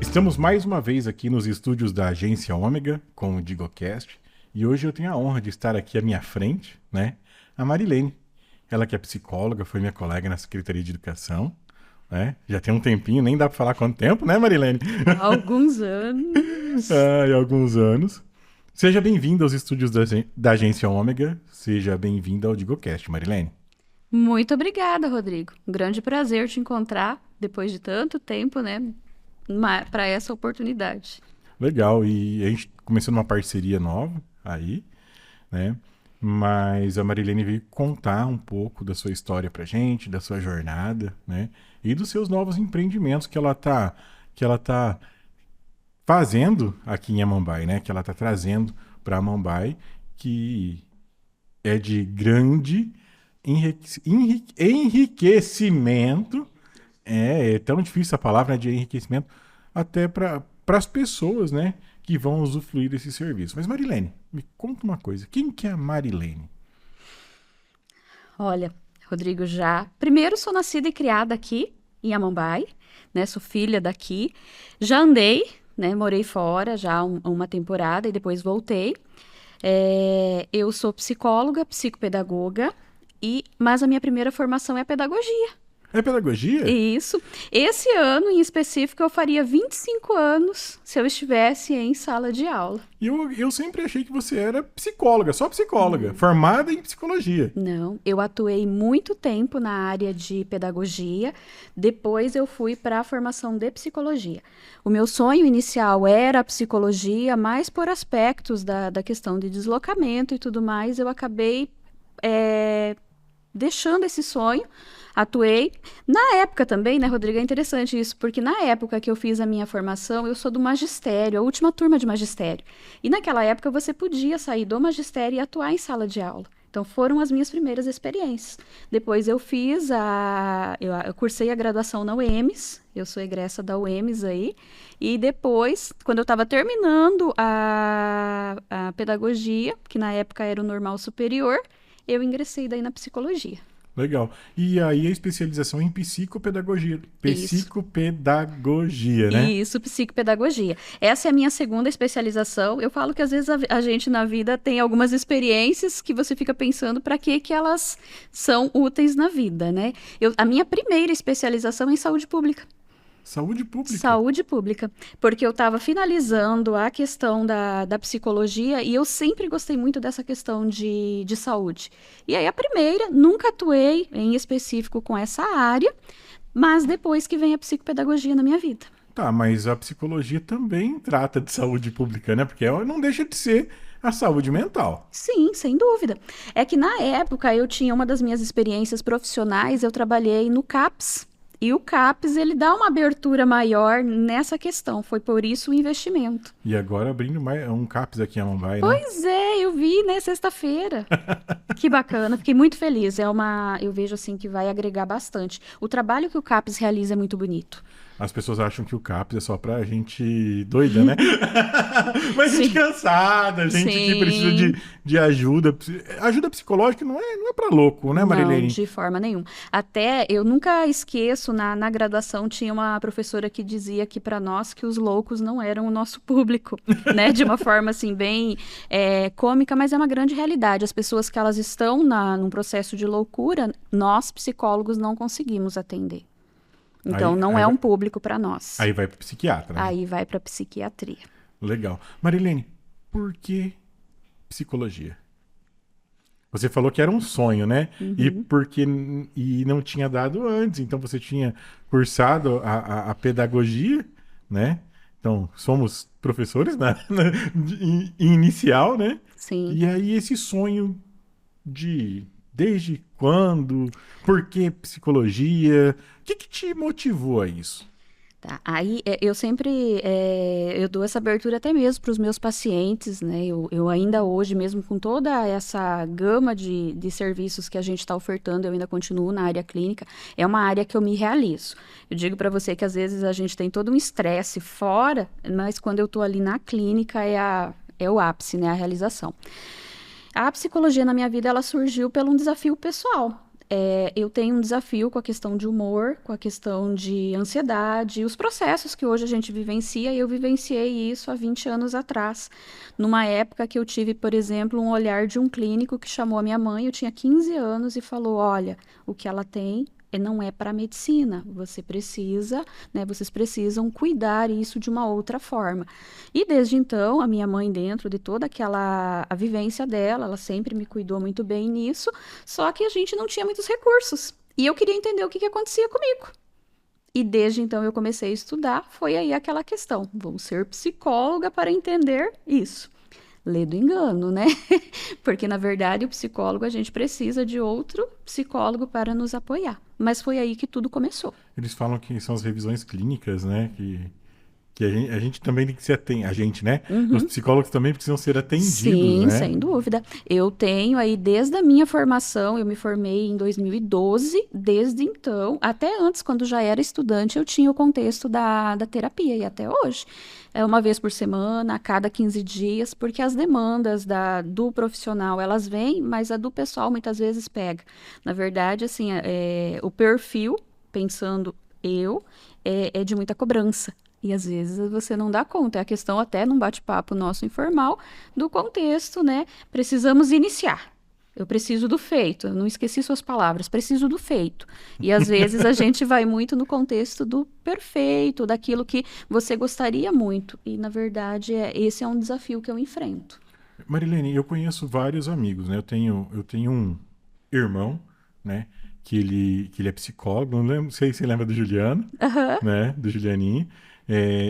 Estamos mais uma vez aqui nos estúdios da Agência Ômega com o DigoCast e hoje eu tenho a honra de estar aqui à minha frente, né, a Marilene. Ela que é psicóloga, foi minha colega na Secretaria de Educação, né? Já tem um tempinho, nem dá para falar quanto tempo, né, Marilene? Há alguns anos. Há alguns anos. Seja bem-vinda aos estúdios da Agência Ômega, seja bem-vinda ao DigoCast, Marilene. Muito obrigada, Rodrigo. Um grande prazer te encontrar depois de tanto tempo, né? Para essa oportunidade. Legal, e a gente começou numa parceria nova aí, né? Mas a Marilene veio contar um pouco da sua história pra gente, da sua jornada, né? E dos seus novos empreendimentos que ela tá fazendo aqui em Amambai, né? Que ela tá trazendo para Amambai, que é de grande enriquecimento. É tão difícil a palavra, né, de enriquecimento, até para as pessoas, né, que vão usufruir desse serviço. Mas Marilene, me conta uma coisa. Quem que é a Marilene? Olha, Rodrigo, primeiro, sou nascida e criada aqui em Amambai, né? Sou filha daqui. Já andei, né? Morei fora já uma temporada e depois voltei. Eu sou psicóloga, psicopedagoga, mas a minha primeira formação é pedagogia. É pedagogia? Isso. Esse ano, em específico, eu faria 25 anos se eu estivesse em sala de aula. E eu sempre achei que você era psicóloga, só psicóloga, formada em psicologia. Não, eu atuei muito tempo na área de pedagogia, depois eu fui para a formação de psicologia. O meu sonho inicial era a psicologia, mas por aspectos da questão de deslocamento e tudo mais, eu acabei deixando esse sonho. Atuei. Na época também, né, Rodrigo, é interessante isso, porque na época que eu fiz a minha formação, eu sou do magistério, a última turma de magistério. E naquela época você podia sair do magistério e atuar em sala de aula. Então foram as minhas primeiras experiências. Depois eu eu cursei a graduação na UEMS, eu sou egressa da UEMS aí. E depois, quando eu estava terminando a pedagogia, que na época era o normal superior, eu ingressei daí na psicologia. Legal. E aí a especialização em psicopedagogia. Isso. Psicopedagogia, né? Isso, psicopedagogia. Essa é a minha segunda especialização. Eu falo que às vezes a gente na vida tem algumas experiências que você fica pensando para que elas são úteis na vida, né? A minha primeira especialização é em saúde pública. Saúde pública. Saúde pública, porque eu estava finalizando a questão da psicologia e eu sempre gostei muito dessa questão de saúde. E aí a primeira, nunca atuei em específico com essa área, mas depois que vem a psicopedagogia na minha vida. Tá, mas a psicologia também trata de saúde pública, né? Porque ela não deixa de ser a saúde mental. Sim, sem dúvida. É que na época eu tinha uma das minhas experiências profissionais, eu trabalhei no CAPS. E o CAPS, ele dá uma abertura maior nessa questão. Foi por isso o investimento. E agora abrindo mais um CAPS aqui em Amambai, né? Pois é, eu vi, né, sexta-feira. Que bacana, fiquei muito feliz. Eu vejo assim que vai agregar bastante. O trabalho que o CAPS realiza é muito bonito. As pessoas acham que o CAPS é só pra gente doida, né? Mas Sim. gente cansada, gente que precisa de ajuda. Ajuda psicológica não é pra louco, né, Marilene? Não, de forma nenhuma. Até, eu nunca esqueço, na graduação tinha uma professora que dizia que para nós que os loucos não eram o nosso público, né? De uma forma assim bem cômica, mas é uma grande realidade. As pessoas que elas estão num processo de loucura, nós psicólogos não conseguimos atender. Então, não é um público para nós. Aí vai pro psiquiatra, né? Aí vai para psiquiatria. Legal. Marilene, por que psicologia? Você falou que era um sonho, né? E não tinha dado antes. Então, você tinha cursado a pedagogia, né? Então, somos professores inicial, né? Sim. E aí, esse sonho desde quando? Por que psicologia? O que te motivou a isso? Tá. Aí eu sempre eu dou essa abertura até mesmo para os meus pacientes, né? Eu ainda hoje, mesmo com toda essa gama de serviços que a gente está ofertando, eu ainda continuo na área clínica. É uma área que eu me realizo. Eu digo para você que às vezes a gente tem todo um estresse fora, mas quando eu estou ali na clínica é o ápice, né? A realização. A psicologia na minha vida, ela surgiu por um desafio pessoal. Eu tenho um desafio com a questão de humor, com a questão de ansiedade, os processos que hoje a gente vivencia, e eu vivenciei isso há 20 anos atrás, numa época que eu tive, por exemplo, um olhar de um clínico que chamou a minha mãe, eu tinha 15 anos, e falou, olha, o que ela tem não é para a medicina, vocês precisam cuidar isso de uma outra forma. E desde então, a minha mãe, dentro de toda a vivência dela, ela sempre me cuidou muito bem nisso, só que a gente não tinha muitos recursos. E eu queria entender o que acontecia comigo. E desde então eu comecei a estudar, foi aí aquela questão, vou ser psicóloga para entender isso. Lê do engano, né? Porque, na verdade, o psicólogo, a gente precisa de outro psicólogo para nos apoiar. Mas foi aí que tudo começou. Eles falam que são as revisões clínicas, né? Que a gente também tem que ser a gente, né? Os psicólogos também precisam ser atendidos, Sim, né? sem dúvida. Eu tenho aí, desde a minha formação, eu me formei em 2012, desde então, até antes, quando já era estudante, eu tinha o contexto da terapia, e até hoje. É uma vez por semana, a cada 15 dias, porque as demandas do profissional, elas vêm, mas a do pessoal muitas vezes pega. Na verdade, assim, o perfil, pensando é de muita cobrança. E às vezes você não dá conta. É a questão até num bate-papo nosso informal do contexto, né? Precisamos iniciar. Eu preciso do feito. Eu não esqueci suas palavras. Preciso do feito. E às vezes a gente vai muito no contexto do perfeito, daquilo que você gostaria muito. E na verdade esse é um desafio que eu enfrento. Marilene, eu conheço vários amigos, né? Eu tenho um irmão, né? Que ele é psicólogo. Não lembro, sei se você lembra do Juliano, né? Do Julianinho.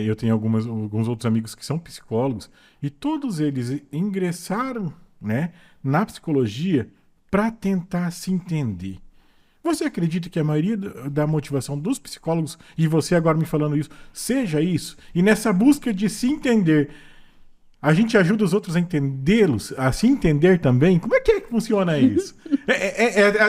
Eu tenho alguns outros amigos que são psicólogos e todos eles ingressaram, né, na psicologia para tentar se entender. Você acredita que a maioria da motivação dos psicólogos, e você agora me falando isso, seja isso? E nessa busca de se entender, a gente ajuda os outros a entendê-los, a se entender também? Como é que funciona isso?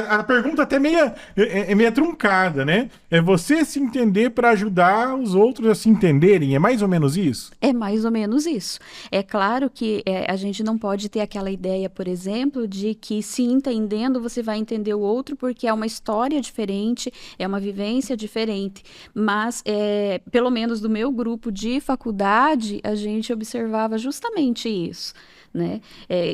A pergunta até meia truncada, né? É você se entender para ajudar os outros a se entenderem. É mais ou menos isso? É mais ou menos isso. É claro que a gente não pode ter aquela ideia, por exemplo, de que se entendendo você vai entender o outro porque é uma história diferente, é uma vivência diferente. Mas, pelo menos do meu grupo de faculdade, a gente observava justamente isso, né?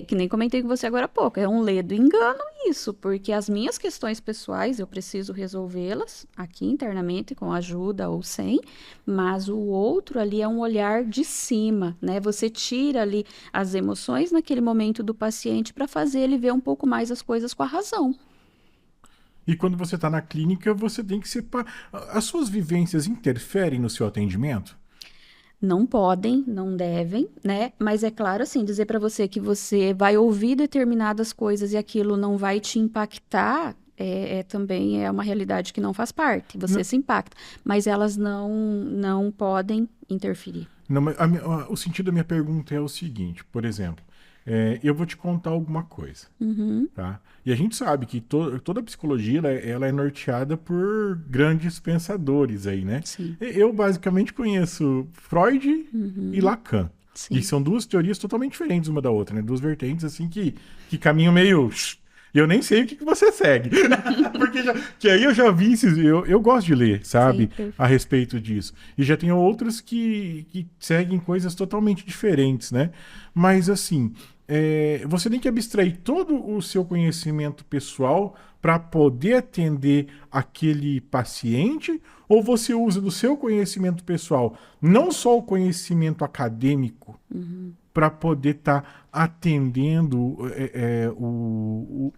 Que nem comentei com você agora há pouco, é um ledo engano isso, porque as minhas questões pessoais eu preciso resolvê-las aqui internamente com ajuda ou sem, mas o outro ali é um olhar de cima, né? Você tira ali as emoções naquele momento do paciente para fazer ele ver um pouco mais as coisas com a razão. E quando você está na clínica, você tem que separar. As suas vivências interferem no seu atendimento? Não podem, não devem, né? Mas é claro, assim, dizer para você que você vai ouvir determinadas coisas e aquilo não vai te impactar, também é uma realidade que não faz parte. Você se impacta, mas elas não podem interferir. Não, mas o sentido da minha pergunta é o seguinte, por exemplo, eu vou te contar alguma coisa, tá? E a gente sabe que toda a psicologia ela é norteada por grandes pensadores aí, né? Sim. Eu basicamente conheço Freud e Lacan. Sim. E são duas teorias totalmente diferentes uma da outra, né? Duas vertentes assim que caminham meio... E eu nem sei o que você segue. Porque que aí eu já vi eu gosto de ler, sabe? Sim, a respeito disso. E já tem outros que seguem coisas totalmente diferentes, né? Mas assim, você tem que abstrair todo o seu conhecimento pessoal para poder atender aquele paciente, ou você usa do seu conhecimento pessoal, não só o conhecimento acadêmico, para poder estar atendendo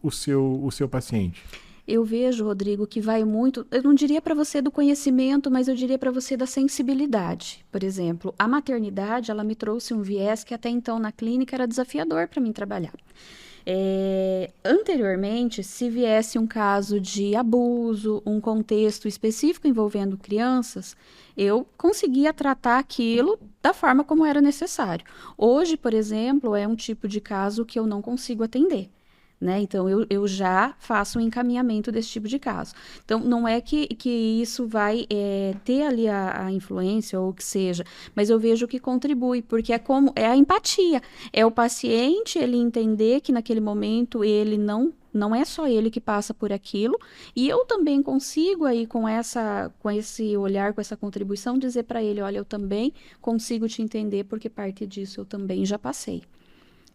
o seu paciente? Eu vejo, Rodrigo, que vai muito, eu não diria para você do conhecimento, mas eu diria para você da sensibilidade. Por exemplo, a maternidade, ela me trouxe um viés que até então na clínica era desafiador para mim trabalhar. Anteriormente, se viesse um caso de abuso, um contexto específico envolvendo crianças, eu conseguia tratar aquilo da forma como era necessário. Hoje, por exemplo, é um tipo de caso que eu não consigo atender. Né? Então, eu já faço um encaminhamento desse tipo de caso. Então, não é que isso vai ter ali a influência ou o que seja, mas eu vejo que contribui, porque é a empatia. É o paciente, ele entender que naquele momento ele não é só ele que passa por aquilo, e eu também consigo aí com esse olhar, com essa contribuição, dizer para ele, olha, eu também consigo te entender, porque parte disso eu também já passei.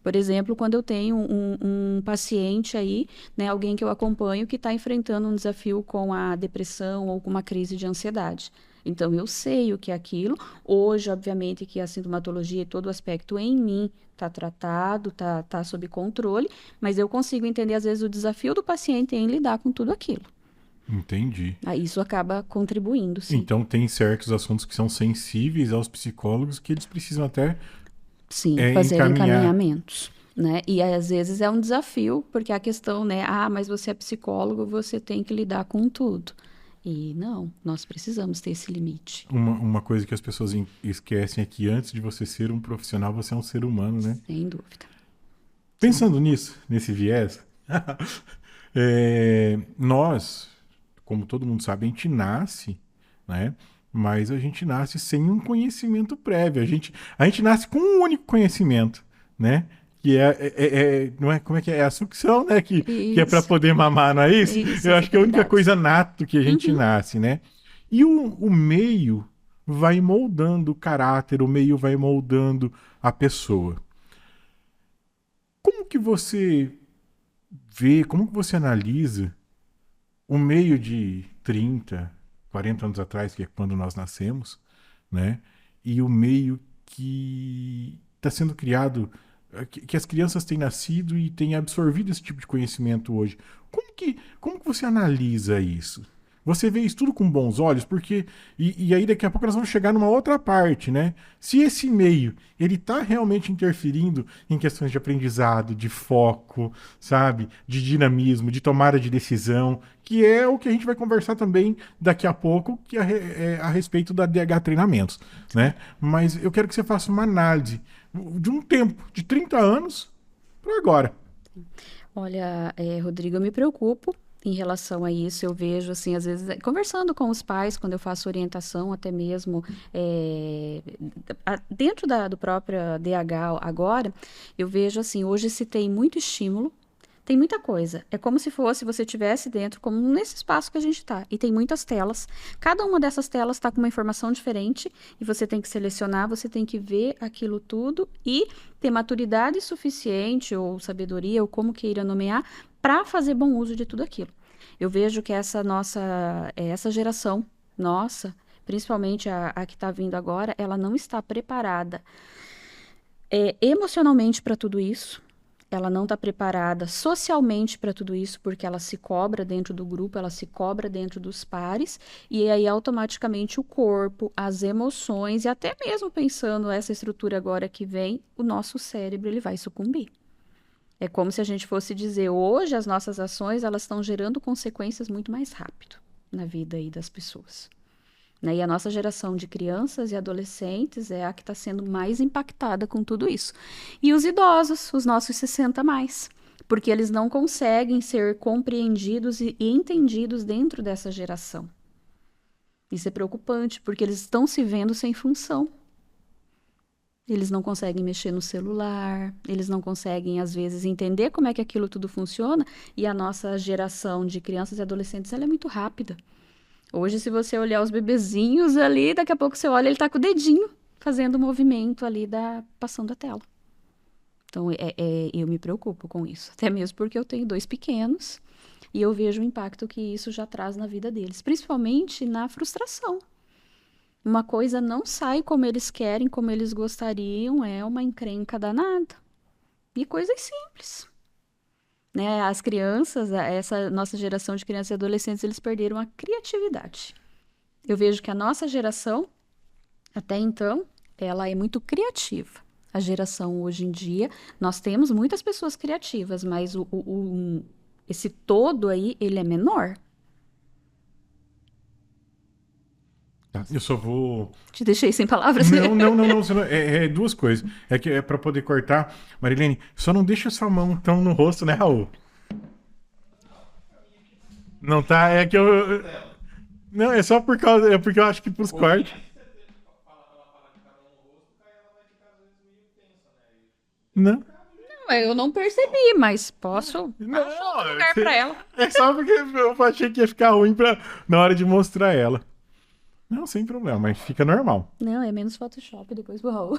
Por exemplo, quando eu tenho um paciente aí, né, alguém que eu acompanho que está enfrentando um desafio com a depressão ou com uma crise de ansiedade. Então, eu sei o que é aquilo. Hoje, obviamente, que a sintomatologia e todo o aspecto em mim está tratado, tá sob controle, mas eu consigo entender, às vezes, o desafio do paciente em lidar com tudo aquilo. Entendi. Aí isso acaba contribuindo, sim. Então, tem certos assuntos que são sensíveis aos psicólogos que eles precisam até Sim, fazer encaminhar. encaminhamentos. Né? E às vezes é um desafio, porque a questão, né? Ah, mas você é psicólogo, você tem que lidar com tudo. E não, nós precisamos ter esse limite. Uma coisa que as pessoas esquecem é que antes de você ser um profissional, você é um ser humano, né? Sem dúvida. Pensando nisso, nesse viés, nós, como todo mundo sabe, a gente nasce, né? Mas a gente nasce sem um conhecimento prévio. A gente nasce com um único conhecimento, né? Que não é, como é que é? É a sucção, né? Que é para Isso, poder mamar, não é isso? isso Eu é acho que é a única verdade. coisa nato que a gente nasce, né? E o meio vai moldando o caráter, o meio vai moldando a pessoa. Como que você vê, como que você analisa o meio de 30, 40 anos atrás, que é quando nós nascemos, né? E o meio que está sendo criado, que as crianças têm nascido e têm absorvido esse tipo de conhecimento hoje. Como que você analisa isso? Você vê isso tudo com bons olhos, porque. E aí daqui a pouco nós vamos chegar numa outra parte, né? Se esse meio ele está realmente interferindo em questões de aprendizado, de foco, sabe? De dinamismo, de tomada de decisão, que é o que a gente vai conversar também daqui a pouco, que é a respeito da DH Treinamentos, né? Mas eu quero que você faça uma análise de um tempo, de 30 anos para agora. Olha, Rodrigo, eu me preocupo em relação a isso. Eu vejo, assim, às vezes, conversando com os pais, quando eu faço orientação, até mesmo dentro do próprio DH agora, eu vejo, assim, hoje se tem muito estímulo, tem muita coisa. É como se fosse você estivesse dentro, como nesse espaço que a gente está. E tem muitas telas. Cada uma dessas telas está com uma informação diferente. E você tem que selecionar, você tem que ver aquilo tudo e ter maturidade suficiente, ou sabedoria, ou como queira nomear, para fazer bom uso de tudo aquilo. Eu vejo que essa geração nossa, principalmente a que está vindo agora, ela não está preparada emocionalmente para tudo isso. Ela não está preparada socialmente para tudo isso, porque ela se cobra dentro do grupo, ela se cobra dentro dos pares, e aí automaticamente o corpo, as emoções, e até mesmo pensando essa estrutura agora que vem, o nosso cérebro ele vai sucumbir. É como se a gente fosse dizer, hoje as nossas ações elas estão gerando consequências muito mais rápido na vida aí das pessoas. Né? E a nossa geração de crianças e adolescentes é a que está sendo mais impactada com tudo isso. E os idosos, os nossos 60 mais, porque eles não conseguem ser compreendidos e entendidos dentro dessa geração. Isso é preocupante, porque eles estão se vendo sem função. Eles não conseguem mexer no celular, eles não conseguem, às vezes, entender como é que aquilo tudo funciona, e a nossa geração de crianças e adolescentes ela é muito rápida. Hoje, se você olhar os bebezinhos ali, daqui a pouco você olha, ele tá com o dedinho fazendo o movimento ali passando a tela. Então, eu me preocupo com isso. Até mesmo porque eu tenho 2 pequenos e eu vejo o impacto que isso já traz na vida deles. Principalmente na frustração. Uma coisa não sai como eles querem, como eles gostariam, é uma encrenca danada. E coisas simples. Né? As crianças, essa nossa geração de crianças e adolescentes, eles perderam a criatividade. Eu vejo que a nossa geração, até então, ela é muito criativa. A geração hoje em dia, nós temos muitas pessoas criativas, mas esse todo aí, ele é menor. Tá, eu só vou. Te deixei sem palavras? Não. É duas coisas. É que é para poder cortar. Marilene, só não deixa sua mão tão no rosto, né, Raul? Não tá, é que eu. Não, é só por causa. É porque eu acho que pros cortes. Não. Eu não percebi, mas posso achar Não, outro lugar pra ela. é só porque eu achei que ia ficar ruim na hora de mostrar ela. Não, sem problema, mas fica normal. Não, é menos Photoshop depois pro Raul.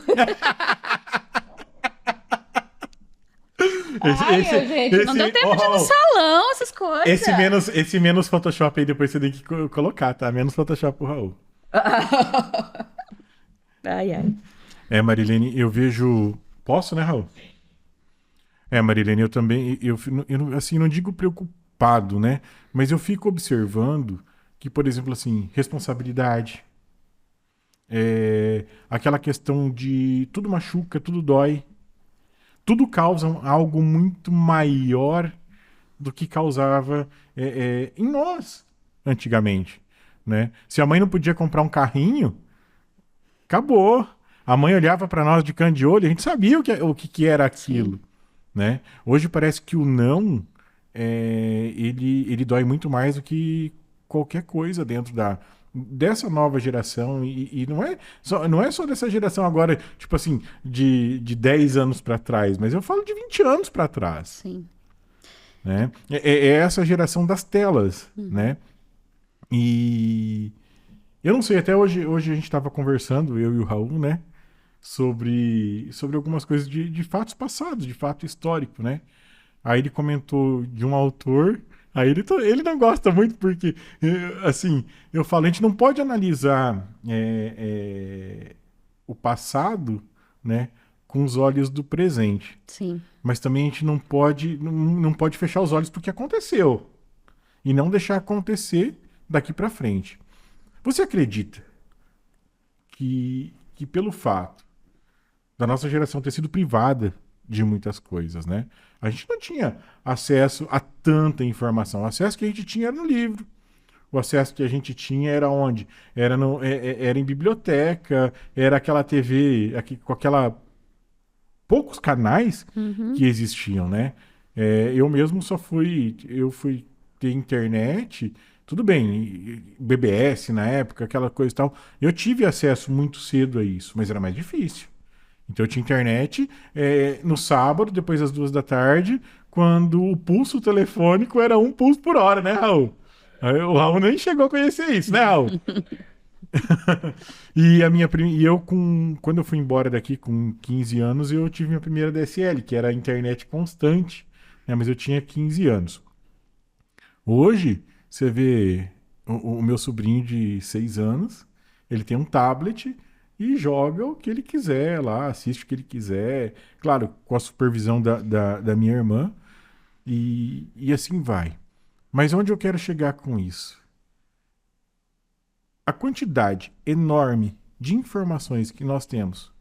Ai, gente, não deu tempo de ir no salão, essas coisas. Esse menos Photoshop aí depois você tem que colocar, tá? Menos Photoshop pro Raul. Ai, ai. É, Marilene, eu vejo. Posso, né, Raul? É, Marilene, eu também. Assim, não digo preocupado, né? Mas eu fico observando que, por exemplo, assim, responsabilidade. Aquela questão de tudo machuca, tudo dói. Tudo causa algo muito maior do que causava em nós antigamente, né? Se a mãe não podia comprar um carrinho, acabou. A mãe olhava para nós de canto de olho, a gente sabia o que era Sim. aquilo, né? Hoje parece que o não ele dói muito mais do que qualquer coisa dentro dessa nova geração e não é só dessa geração agora, tipo assim, de 10 anos para trás, mas eu falo de 20 anos para trás, Sim. né? É essa geração das telas, Uhum. né? E eu não sei, até hoje a gente estava conversando, eu e o Raul, né? Sobre algumas coisas de fatos passados, de fato histórico, né? Aí ele comentou de um autor, aí ele não gosta muito porque, assim, eu falo, a gente não pode analisar o passado, né, com os olhos do presente. Sim. Mas também a gente não pode fechar os olhos porque aconteceu e não deixar acontecer daqui para frente. Você acredita que pelo fato da nossa geração ter sido privada de muitas coisas, né? A gente não tinha acesso a tanta informação. O acesso que a gente tinha era no livro. O acesso que a gente tinha era onde? Era em biblioteca, era aquela TV com aquela poucos canais Uhum. que existiam, né? Eu mesmo eu fui ter internet, tudo bem, BBS na época, aquela coisa e tal. Eu tive acesso muito cedo a isso, mas era mais difícil. Então eu tinha internet no sábado, depois das 2 da tarde, quando o pulso telefônico era um pulso por hora, né, Raul? Aí o Raul nem chegou a conhecer isso, né, Raul? E eu quando eu fui embora daqui com 15 anos, eu tive minha primeira DSL, que era a internet constante, né, mas eu tinha 15 anos. Hoje, você vê o meu sobrinho de 6 anos, ele tem um tablet e joga o que ele quiser lá, assiste o que ele quiser, claro, com a supervisão da minha irmã, e assim vai. Mas onde eu quero chegar com isso? A quantidade enorme de informações que nós temos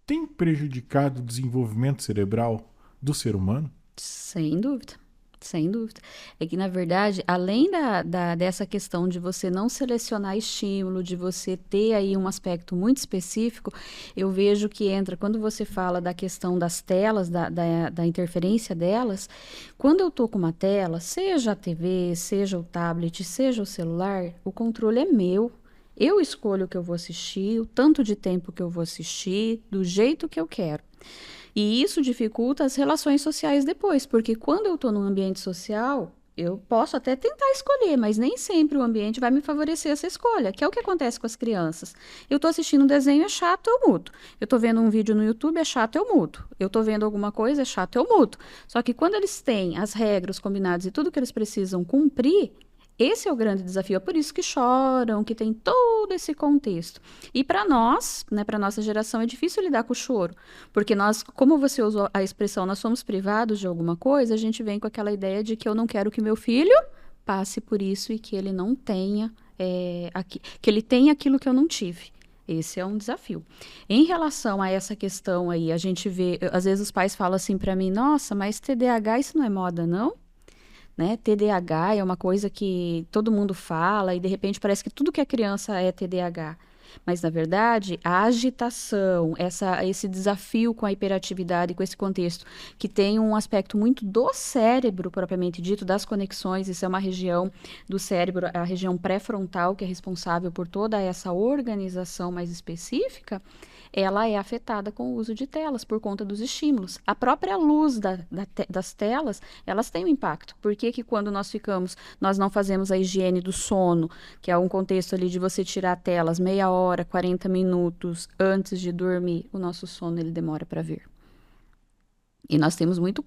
tem prejudicado o desenvolvimento cerebral do ser humano? Sem dúvida, sem dúvida. É que, na verdade, além dessa questão de você não selecionar estímulo, de você ter aí um aspecto muito específico, eu vejo que entra, quando você fala da questão das telas, da interferência delas, quando eu tô com uma tela, seja a TV, seja o tablet, seja o celular, o controle é meu. Eu escolho o que eu vou assistir, o tanto de tempo que eu vou assistir, do jeito que eu quero. E isso dificulta as relações sociais depois, porque quando eu estou num ambiente social, eu posso até tentar escolher, mas nem sempre o ambiente vai me favorecer essa escolha, que é o que acontece com as crianças. Eu estou assistindo um desenho, é chato, eu mudo. Eu estou vendo um vídeo no YouTube, é chato, eu mudo. Eu estou vendo alguma coisa, é chato, eu mudo. Só que quando eles têm as regras combinadas e tudo que eles precisam cumprir, esse é o grande desafio. É por isso que choram, que tem todo esse contexto. E para nós, né, para nossa geração, é difícil lidar com o choro. Porque nós, como você usou a expressão, nós somos privados de alguma coisa, a gente vem com aquela ideia de que eu não quero que meu filho passe por isso e que ele não tenha, que ele tenha aquilo que eu não tive. Esse é um desafio. Em relação a essa questão aí, a gente vê, às vezes os pais falam assim para mim, nossa, mas TDAH isso não é moda, não? Né? TDAH é uma coisa que todo mundo fala e de repente parece que tudo que é criança é TDAH. Mas, na verdade, a agitação, esse desafio com a hiperatividade, com esse contexto, que tem um aspecto muito do cérebro, propriamente dito, das conexões, isso é uma região do cérebro, a região pré-frontal, que é responsável por toda essa organização mais específica, ela é afetada com o uso de telas por conta dos estímulos. A própria luz das telas, elas têm um impacto. Por que que quando nós não fazemos a higiene do sono, que é um contexto ali de você tirar telas meia hora, 40 minutos antes de dormir, o nosso sono ele demora para vir. E nós temos muitos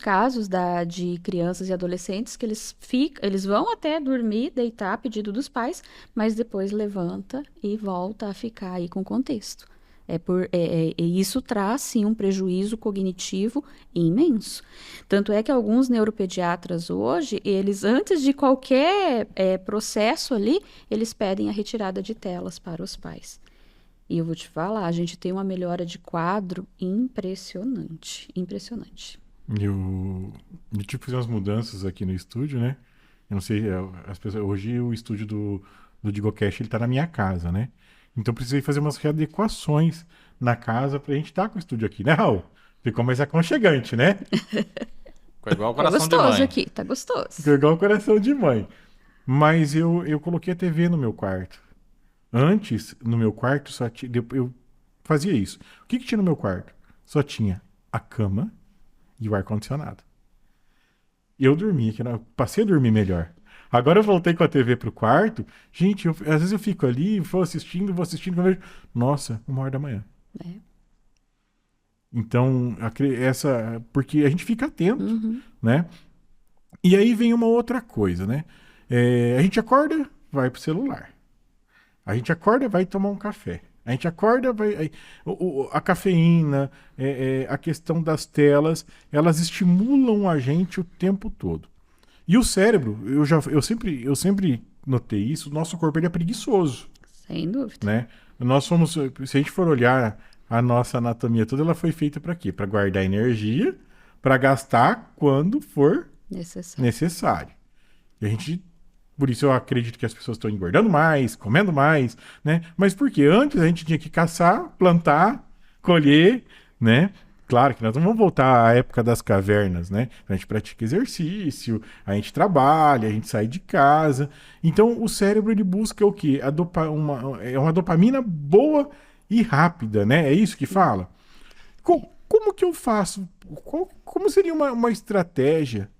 casos de crianças e adolescentes que eles vão até dormir, deitar a pedido dos pais, mas depois levanta e volta a ficar aí com o contexto. E isso traz, sim, um prejuízo cognitivo imenso. Tanto é que alguns neuropediatras hoje, eles, antes de qualquer processo ali, eles pedem a retirada de telas para os pais. E eu vou te falar, a gente tem uma melhora de quadro impressionante, impressionante. Eu tive que fazer umas mudanças aqui no estúdio, né? Eu não sei, hoje o estúdio do Digocast, ele tá na minha casa, né? Então eu precisei fazer umas readequações na casa pra gente estar com o estúdio aqui, né, Raul? Ficou mais aconchegante, né? Ficou igual o coração de Tá gostoso mãe. aqui, tá gostoso. Ficou igual o coração de mãe. Mas eu coloquei a TV no meu quarto. Antes, no meu quarto, eu fazia isso. O que tinha no meu quarto? Só tinha a cama e o ar-condicionado. Eu dormia, passei a dormir melhor. Agora eu voltei com a TV pro quarto. Gente, às vezes eu fico ali, vou assistindo, quando eu vejo, nossa, 1h da manhã. Então, porque a gente fica atento, né? E aí vem uma outra coisa, né? A gente acorda, vai pro celular. A gente acorda, vai tomar um café. A gente acorda, a cafeína, a questão das telas, elas estimulam a gente o tempo todo. E o cérebro, eu sempre notei isso, o nosso corpo ele é preguiçoso. Sem dúvida. Né? Se a gente for olhar a nossa anatomia toda, ela foi feita para quê? Para guardar energia, para gastar quando for necessário. E a gente... Por isso eu acredito que as pessoas estão engordando mais, comendo mais, né? Mas por quê? Antes a gente tinha que caçar, plantar, colher, né? Claro que nós não vamos voltar à época das cavernas, né? A gente pratica exercício, a gente trabalha, a gente sai de casa. Então o cérebro ele busca o quê? Uma dopamina boa e rápida, né? É isso que fala? Como que eu faço? Como seria uma estratégia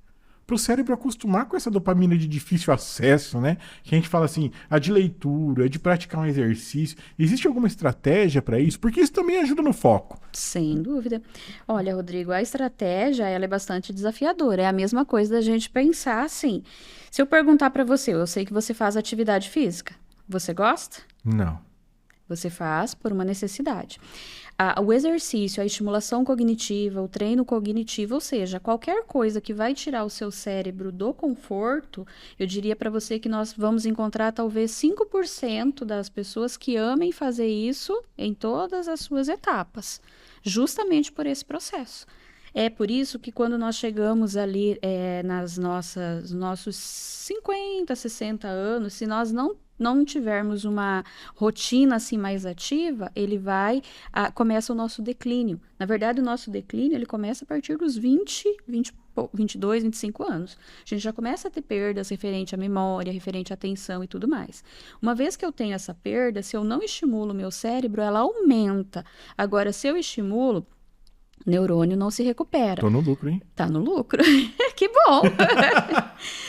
para o cérebro acostumar com essa dopamina de difícil acesso, né? Que a gente fala assim, a de leitura, a de praticar um exercício. Existe alguma estratégia para isso? Porque isso também ajuda no foco. Sem dúvida. Olha, Rodrigo, a estratégia, ela é bastante desafiadora. É a mesma coisa da gente pensar assim. Se eu perguntar para você, eu sei que você faz atividade física. Você gosta? Não. Você faz por uma necessidade. O exercício, a estimulação cognitiva, o treino cognitivo, ou seja, qualquer coisa que vai tirar o seu cérebro do conforto, eu diria para você que nós vamos encontrar talvez 5% das pessoas que amem fazer isso em todas as suas etapas, justamente por esse processo. É por isso que quando nós chegamos ali nossos 50, 60 anos, se nós não tivermos uma rotina assim mais ativa, começa o nosso declínio. Na verdade, o nosso declínio ele começa a partir dos 22, 25 anos. A gente já começa a ter perdas referente à memória, referente à atenção e tudo mais. Uma vez que eu tenho essa perda, se eu não estimulo o meu cérebro, ela aumenta. Agora, se eu estimulo, neurônio não se recupera. Tô no lucro, hein? Tá no lucro. Que bom!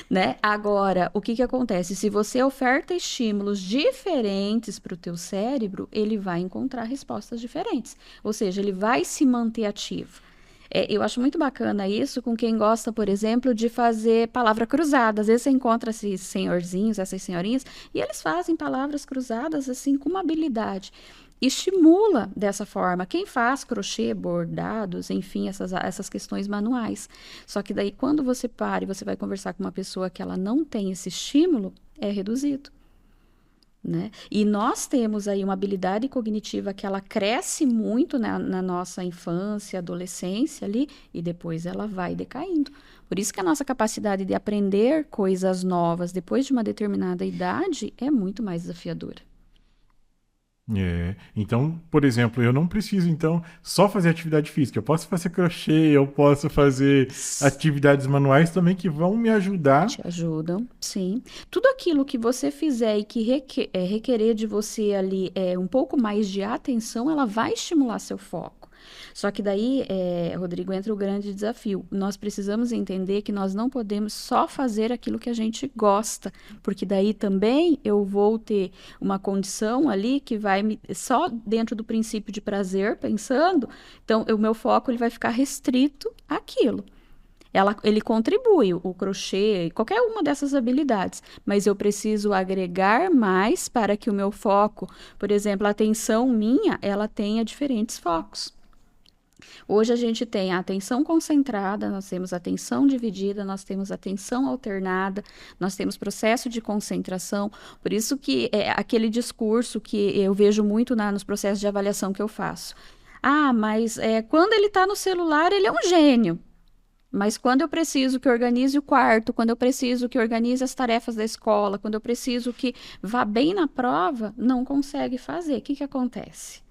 Né? Agora, o que acontece? Se você oferta estímulos diferentes para o teu cérebro, ele vai encontrar respostas diferentes. Ou seja, ele vai se manter ativo. Eu acho muito bacana isso com quem gosta, por exemplo, de fazer palavra cruzada. Às vezes você encontra esses senhorzinhos, essas senhorinhas, e eles fazem palavras cruzadas assim com uma habilidade. Estimula dessa forma. Quem faz crochê, bordados, enfim, essas questões manuais. Só que daí, quando você para e você vai conversar com uma pessoa que ela não tem esse estímulo, é reduzido. Né? E nós temos aí uma habilidade cognitiva que ela cresce muito na nossa infância, adolescência ali, e depois ela vai decaindo. Por isso que a nossa capacidade de aprender coisas novas depois de uma determinada idade é muito mais desafiadora. Então, por exemplo, eu não preciso então só fazer atividade física. Eu posso fazer crochê, eu posso fazer atividades manuais também que vão me ajudar. Te ajudam, sim. Tudo aquilo que você fizer e que requerer de você ali um pouco mais de atenção, ela vai estimular seu foco. Só que daí, Rodrigo, entra o grande desafio. Nós precisamos entender que nós não podemos só fazer aquilo que a gente gosta, porque daí também eu vou ter uma condição ali que vai só dentro do princípio de prazer, pensando, então o meu foco ele vai ficar restrito àquilo. Ele contribui, o crochê, qualquer uma dessas habilidades, mas eu preciso agregar mais para que o meu foco, por exemplo, a atenção minha, ela tenha diferentes focos. Hoje a gente tem a atenção concentrada, nós temos atenção dividida, nós temos atenção alternada, nós temos processo de concentração. Por isso que aquele discurso que eu vejo muito nos processos de avaliação que eu faço. Ah, mas quando ele está no celular, ele é um gênio. Mas quando eu preciso que organize o quarto, quando eu preciso que organize as tarefas da escola, quando eu preciso que vá bem na prova, não consegue fazer. O que acontece?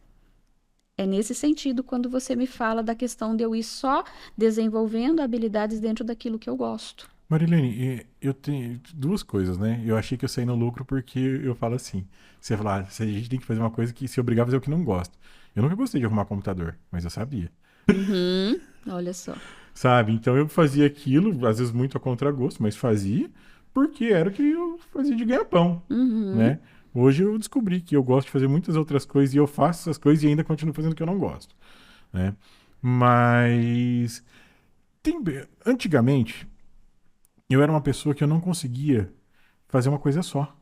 É nesse sentido quando você me fala da questão de eu ir só desenvolvendo habilidades dentro daquilo que eu gosto. Marilene, eu tenho duas coisas, né? Eu achei que eu saí no lucro porque eu falo assim. Você fala, a gente tem que fazer uma coisa que se obrigar a fazer o que não gosta. Eu nunca gostei de arrumar computador, mas eu sabia. Olha só. Sabe? Então eu fazia aquilo, às vezes muito a contragosto, mas fazia porque era o que eu fazia de ganha-pão, né? Hoje eu descobri que eu gosto de fazer muitas outras coisas e eu faço essas coisas e ainda continuo fazendo o que eu não gosto, né? Mas antigamente eu era uma pessoa que eu não conseguia fazer uma coisa só.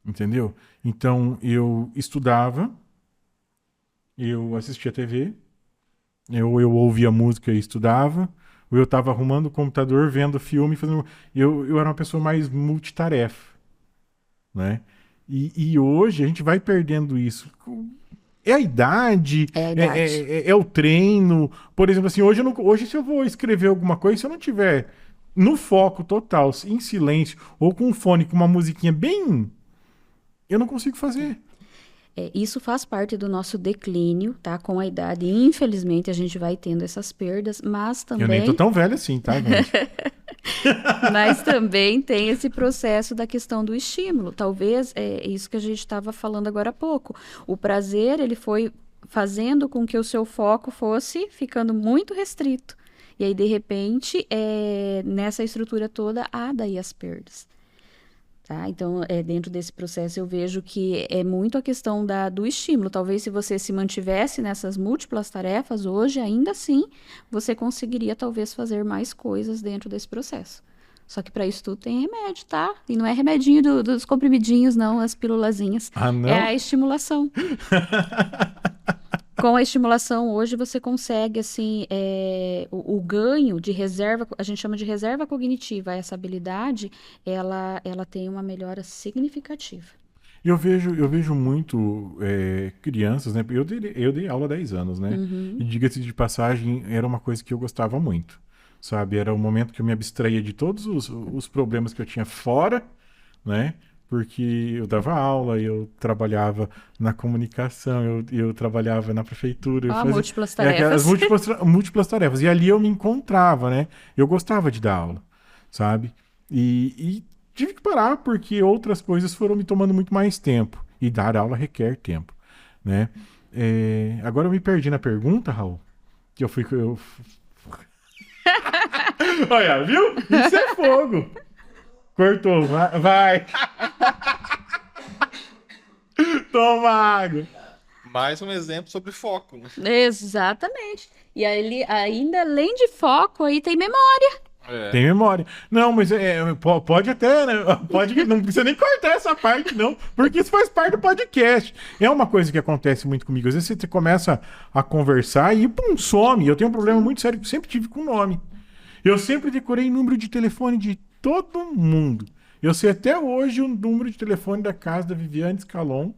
Entendeu? Então eu estudava, eu assistia TV, eu ouvia música e estudava, ou eu estava arrumando o computador, vendo filme, fazendo. Eu era uma pessoa mais multitarefa, né? E hoje a gente vai perdendo isso. É a idade, é o treino. Por exemplo, assim, hoje se eu vou escrever alguma coisa, se eu não tiver no foco total, em silêncio, ou com um fone, com uma musiquinha bem. Eu não consigo fazer. Isso faz parte do nosso declínio, tá? Com a idade, infelizmente, a gente vai tendo essas perdas, mas também... Eu nem tô tão velho assim, tá, gente? Mas também tem esse processo da questão do estímulo. Talvez é isso que a gente estava falando agora há pouco. O prazer, ele foi fazendo com que o seu foco fosse ficando muito restrito. E aí, de repente, nessa estrutura toda, há daí as perdas. Tá? Então, dentro desse processo, eu vejo que é muito a questão do estímulo. Talvez se você se mantivesse nessas múltiplas tarefas, hoje, ainda assim, você conseguiria, talvez, fazer mais coisas dentro desse processo. Só que para isso tudo tem remédio, tá? E não é remedinho dos comprimidinhos, não, as pílulazinhas. Ah, não? É a estimulação. Com a estimulação, hoje você consegue, assim, o ganho de reserva, a gente chama de reserva cognitiva, essa habilidade, ela tem uma melhora significativa. Eu vejo muito crianças, né? Eu dei aula há 10 anos, né? E diga-se de passagem, era uma coisa que eu gostava muito, sabe? Era o momento que eu me abstraía de todos os problemas que eu tinha fora, né? Porque eu dava aula, eu trabalhava na comunicação, eu trabalhava na prefeitura. Eu fazia, múltiplas tarefas. Múltiplas tarefas. E ali eu me encontrava, né? Eu gostava de dar aula, sabe? E tive que parar porque outras coisas foram me tomando muito mais tempo. E dar aula requer tempo, né? Agora eu me perdi na pergunta, Raul. Que eu fui... Olha, viu? Isso é fogo! Cortou, vai. Toma água. Mais um exemplo sobre foco, né? Exatamente. E aí, ainda além de foco, aí tem memória. Tem memória. Não, mas pode até, né? Não precisa nem cortar essa parte, não. Porque isso faz parte do podcast. É uma coisa que acontece muito comigo. Às vezes você começa a conversar e pum, some. Eu tenho um problema muito sério que eu sempre tive com nome. Eu sempre decorei número de telefone de todo mundo. Eu sei até hoje o número de telefone da casa da Viviane Scalon.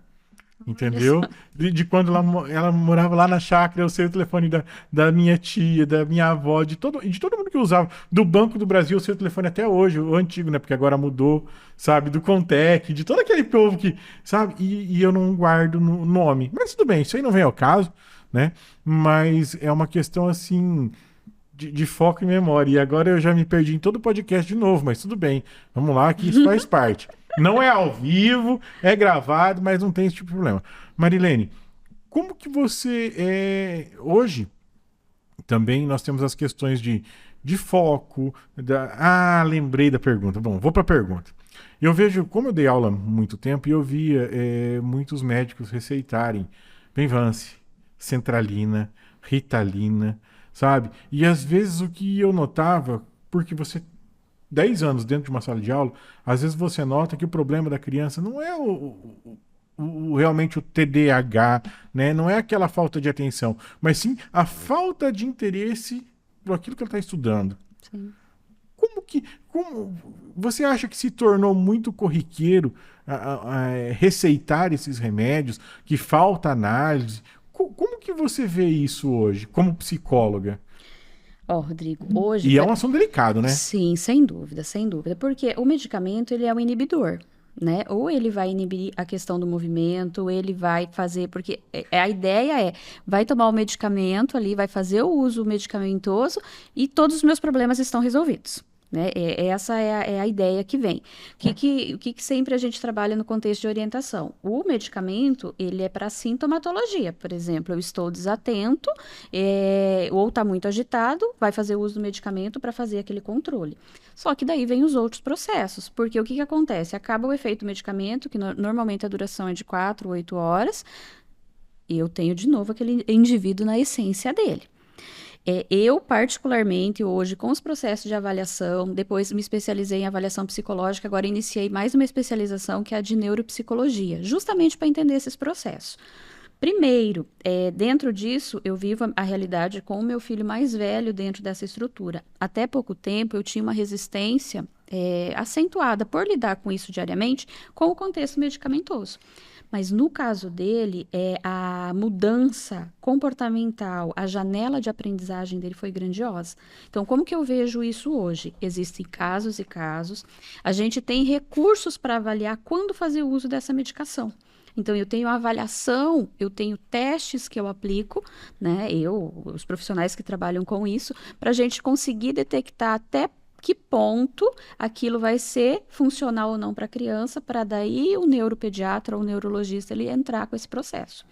Entendeu? De quando ela morava lá na chácara, eu sei o telefone da minha tia, da minha avó, de todo mundo que usava. Do Banco do Brasil, eu sei o telefone até hoje, o antigo, né? Porque agora mudou, sabe? Do Contec, de todo aquele povo que, sabe? E eu não guardo no nome. Mas tudo bem, isso aí não vem ao caso, né? Mas é uma questão assim. De foco e memória. E agora eu já me perdi em todo o podcast de novo, mas tudo bem. Vamos lá, que isso faz parte. Não é ao vivo, é gravado, mas não tem esse tipo de problema. Marilene, como que você hoje também nós temos as questões de foco. Lembrei da pergunta. Bom, vou para a pergunta. Eu vejo, como eu dei aula há muito tempo, e eu via muitos médicos receitarem Benvance, Centralina, Ritalina, sabe? E às vezes o que eu notava, porque você 10 anos dentro de uma sala de aula, às vezes você nota que o problema da criança não é realmente o TDAH, né? Não é aquela falta de atenção, mas sim a falta de interesse por aquilo que ela está estudando. Sim. Como você acha que se tornou muito corriqueiro receitar esses remédios, que falta análise? Como que você vê isso hoje, como psicóloga? Rodrigo, hoje... E é um assunto delicado, né? Sim, sem dúvida, porque o medicamento, ele é um inibidor, né? Ou ele vai inibir a questão do movimento, ou ele vai fazer, porque a ideia vai tomar o medicamento ali, vai fazer o uso medicamentoso e todos os meus problemas estão resolvidos. Né? Essa é a ideia que vem. O que sempre a gente trabalha no contexto de orientação? O medicamento, ele é para sintomatologia. Por exemplo, eu estou desatento, ou está muito agitado, vai fazer uso do medicamento para fazer aquele controle. Só que daí vem os outros processos, porque o que acontece? Acaba o efeito do medicamento, que normalmente a duração é de 4 ou 8 horas, e eu tenho de novo aquele indivíduo na essência dele. Eu, particularmente, hoje, com os processos de avaliação, depois me especializei em avaliação psicológica, agora iniciei mais uma especialização que é a de neuropsicologia, justamente para entender esses processos. Primeiro, dentro disso, eu vivo a realidade com o meu filho mais velho dentro dessa estrutura. Até pouco tempo, eu tinha uma resistência acentuada por lidar com isso diariamente, com o contexto medicamentoso. Mas no caso dele, a mudança comportamental, a janela de aprendizagem dele foi grandiosa. Então, como que eu vejo isso hoje? Existem casos e casos. A gente tem recursos para avaliar quando fazer uso dessa medicação. Então, eu tenho avaliação, eu tenho testes que eu aplico, né? Os profissionais que trabalham com isso, para a gente conseguir detectar até que ponto aquilo vai ser funcional ou não para a criança, para daí o neuropediatra ou o neurologista ele entrar com esse processo.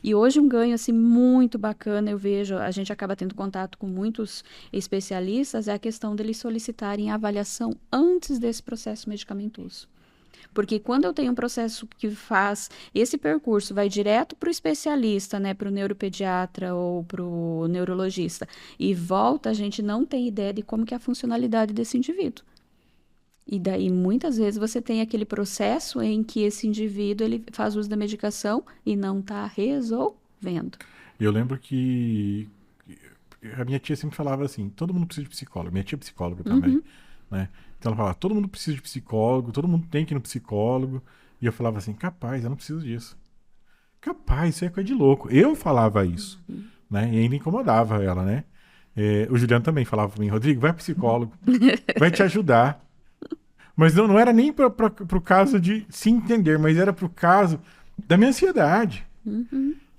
E hoje um ganho assim muito bacana, eu vejo, a gente acaba tendo contato com muitos especialistas, é a questão deles solicitarem avaliação antes desse processo medicamentoso. Porque quando eu tenho um processo que faz esse percurso, vai direto para o especialista, né, para o neuropediatra ou para o neurologista, e volta, a gente não tem ideia de como que é a funcionalidade desse indivíduo. E daí, muitas vezes, você tem aquele processo em que esse indivíduo ele faz uso da medicação e não está resolvendo. Eu lembro que a minha tia sempre falava assim, todo mundo precisa de psicólogo. Minha tia é psicóloga também, né? Então ela falava, todo mundo precisa de psicólogo, todo mundo tem que ir no psicólogo. E eu falava assim, capaz, eu não preciso disso. Capaz, isso é coisa de louco. Eu falava isso, né? E ainda incomodava ela, né? O Juliano também falava pra mim, Rodrigo, vai pro psicólogo, vai te ajudar. Mas não era nem pro caso de se entender, mas era pro caso da minha ansiedade.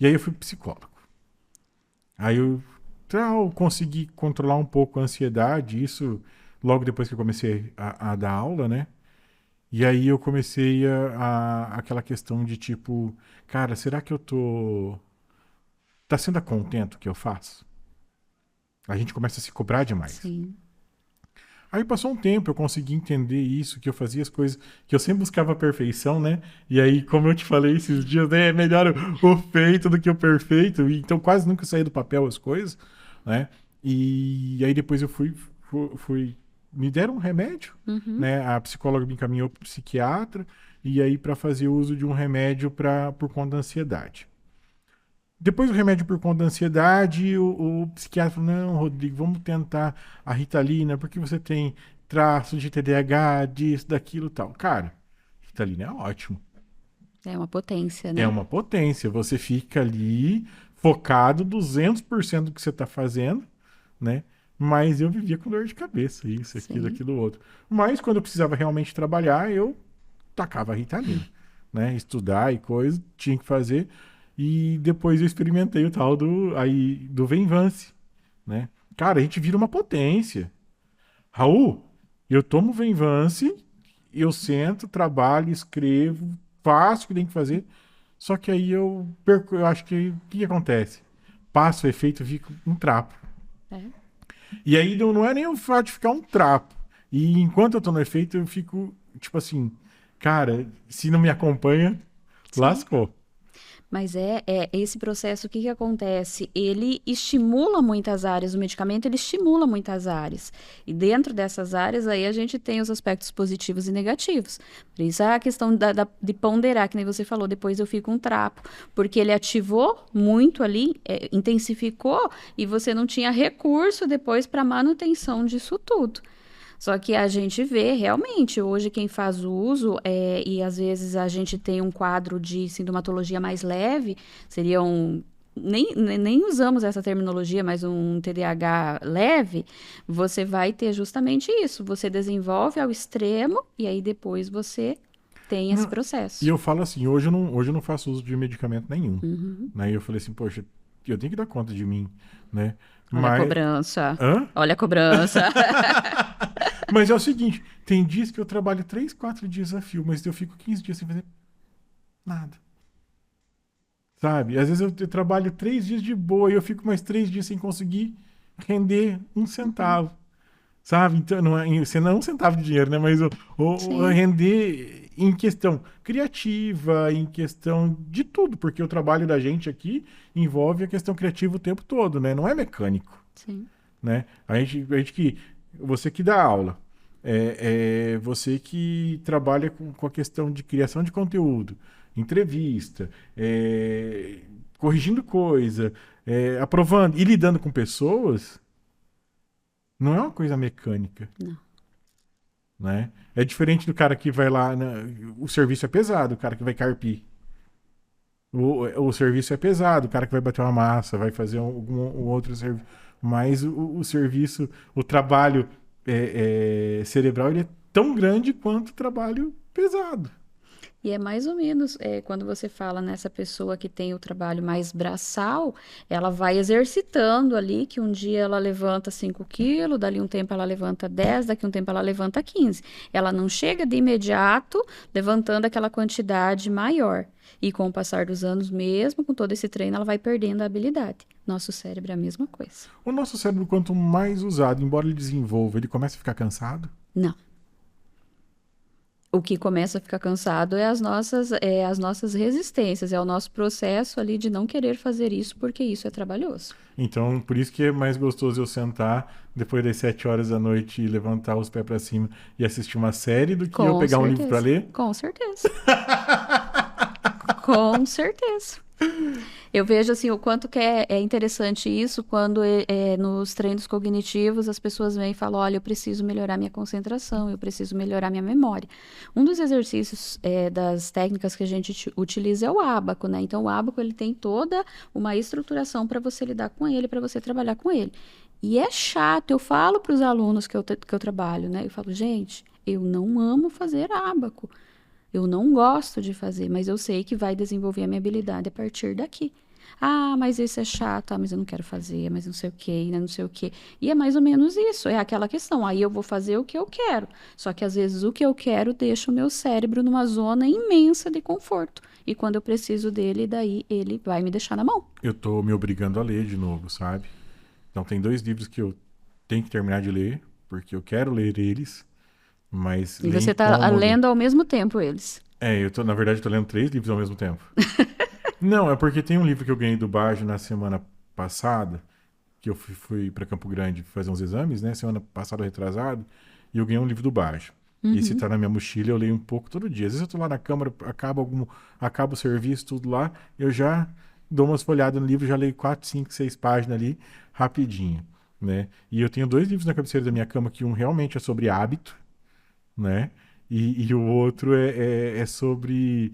E aí eu fui pro psicólogo. Aí eu consegui controlar um pouco a ansiedade, isso logo depois que eu comecei a dar aula, né? E aí eu comecei aquela questão de tipo, cara, será que eu tá sendo a contento o que eu faço? A gente começa a se cobrar demais. Sim. Aí passou um tempo, eu consegui entender isso, que eu fazia as coisas, que eu sempre buscava a perfeição, né? E aí, como eu te falei esses dias, né? É melhor o feito do que o perfeito. Então quase nunca saía do papel as coisas, né? E aí depois eu fui me deram um remédio, né? A psicóloga me encaminhou para o psiquiatra e aí para fazer uso de um remédio por conta da ansiedade. Depois do remédio por conta da ansiedade, o psiquiatra falou, não, Rodrigo, vamos tentar a Ritalina, porque você tem traços de TDAH, disso, daquilo e tal. Cara, Ritalina é ótimo. É uma potência, É né? uma potência. Você fica ali focado 200% do que você está fazendo, né? Mas eu vivia com dor de cabeça, isso, aquilo, Sim. aquilo, outro. Mas quando eu precisava realmente trabalhar, eu tacava a Ritalina, né? Estudar e coisa, tinha que fazer. E depois eu experimentei o tal do Venvance, né? Cara, a gente vira uma potência. Raul, eu tomo Venvance, eu sento, trabalho, escrevo, faço o que tem que fazer. Só que aí eu perco, eu acho que o que acontece? Passa o efeito, fica um trapo. É. E aí não é nem o fato de ficar um trapo. E enquanto eu tô no efeito, eu fico, tipo assim, cara, se não me acompanha, Sim. lascou. Mas é esse processo, o que que acontece? Ele estimula muitas áreas, o medicamento ele estimula muitas áreas. E dentro dessas áreas aí a gente tem os aspectos positivos e negativos. Por isso a questão de ponderar, que nem você falou, depois eu fico um trapo. Porque ele ativou muito ali, intensificou, e você não tinha recurso depois para manutenção disso tudo. Só que a gente vê realmente hoje quem faz uso, e às vezes a gente tem um quadro de sintomatologia mais leve, seria um. Nem usamos essa terminologia, mas um TDAH leve, você vai ter justamente isso. Você desenvolve ao extremo e aí depois você tem esse Não, e processo. eu falo assim, hoje eu não faço uso de medicamento nenhum. Né? E eu falei assim, poxa, eu tenho que dar conta de mim, né? Olha a Mas. cobrança. Hã? Olha a cobrança. Mas é o seguinte, tem dias que eu trabalho 3, 4 dias a fio, mas eu fico 15 dias sem fazer nada. Sabe? Às vezes eu trabalho 3 dias de boa e eu fico mais 3 dias sem conseguir render um centavo. Sabe? Então, não é, você não é um centavo de dinheiro, né? Mas o Sim, render em questão criativa, em questão de tudo, porque o trabalho da gente aqui envolve a questão criativa o tempo todo, né? Não é mecânico, sim. né? A gente que. Você que dá aula, você que trabalha com a questão de criação de conteúdo, entrevista, corrigindo coisa, aprovando e lidando com pessoas, não é uma coisa mecânica, Não. né? É diferente do cara que vai lá, o serviço é pesado, o cara que vai carpir. O serviço é pesado, o cara que vai bater uma massa, vai fazer algum outro serviço. Mas o serviço, o trabalho cerebral, ele é tão grande quanto o trabalho pesado. E é mais ou menos quando você fala nessa pessoa que tem o trabalho mais braçal, ela vai exercitando ali, que um dia ela levanta 5 quilos, dali um tempo ela levanta 10, daqui um tempo ela levanta 15. Ela não chega de imediato levantando aquela quantidade maior. E com o passar dos anos, mesmo com todo esse treino, ela vai perdendo a habilidade. Nosso cérebro é a mesma coisa. O nosso cérebro, quanto mais usado, embora ele desenvolva, ele começa a ficar cansado. Não. O que começa a ficar cansado é as nossas resistências, é o nosso processo ali de não querer fazer isso porque isso é trabalhoso. Então, por isso que é mais gostoso eu sentar depois das 7 horas da noite e levantar os pés pra cima e assistir uma série do que eu Com pegar um livro pra certeza. ler. Com certeza. Com certeza. Eu vejo assim o quanto que é interessante isso quando nos treinos cognitivos as pessoas vêm e falam, olha, eu preciso melhorar minha concentração, eu preciso melhorar minha memória. Um dos exercícios das técnicas que a gente utiliza é o ábaco, né? Então o ábaco ele tem toda uma estruturação para você lidar com ele, para você trabalhar com ele. E é chato, eu falo para os alunos que eu trabalho, né? Eu falo, gente, eu não amo fazer ábaco. Eu não gosto de fazer, mas eu sei que vai desenvolver a minha habilidade a partir daqui. Ah, mas isso é chato, mas eu não quero fazer, mas não sei o quê, não sei o quê. E é mais ou menos isso, é aquela questão. Aí eu vou fazer o que eu quero. Só que às vezes o que eu quero deixa o meu cérebro numa zona imensa de conforto. E quando eu preciso dele, daí ele vai me deixar na mão. Eu tô me obrigando a ler de novo, sabe? Então tem 2 livros que eu tenho que terminar de ler, porque eu quero ler eles, mas E ler você está incômodo. lendo ao mesmo tempo eles. Na verdade, eu tô lendo 3 livros ao mesmo tempo. Não, é porque tem um livro que eu ganhei do Bajo na semana passada, que eu fui para Campo Grande fazer uns exames, né? Semana passada, retrasado, e eu ganhei um livro do Bajo. E esse Uhum. tá na minha mochila, eu leio um pouco todo dia. Às vezes eu tô lá na câmara, acaba o serviço, tudo lá, eu já dou umas folhadas no livro, já leio 4, 5, 6 páginas ali, rapidinho, né? E eu tenho 2 livros na cabeceira da minha cama, que um realmente é sobre hábito, né? e o outro é sobre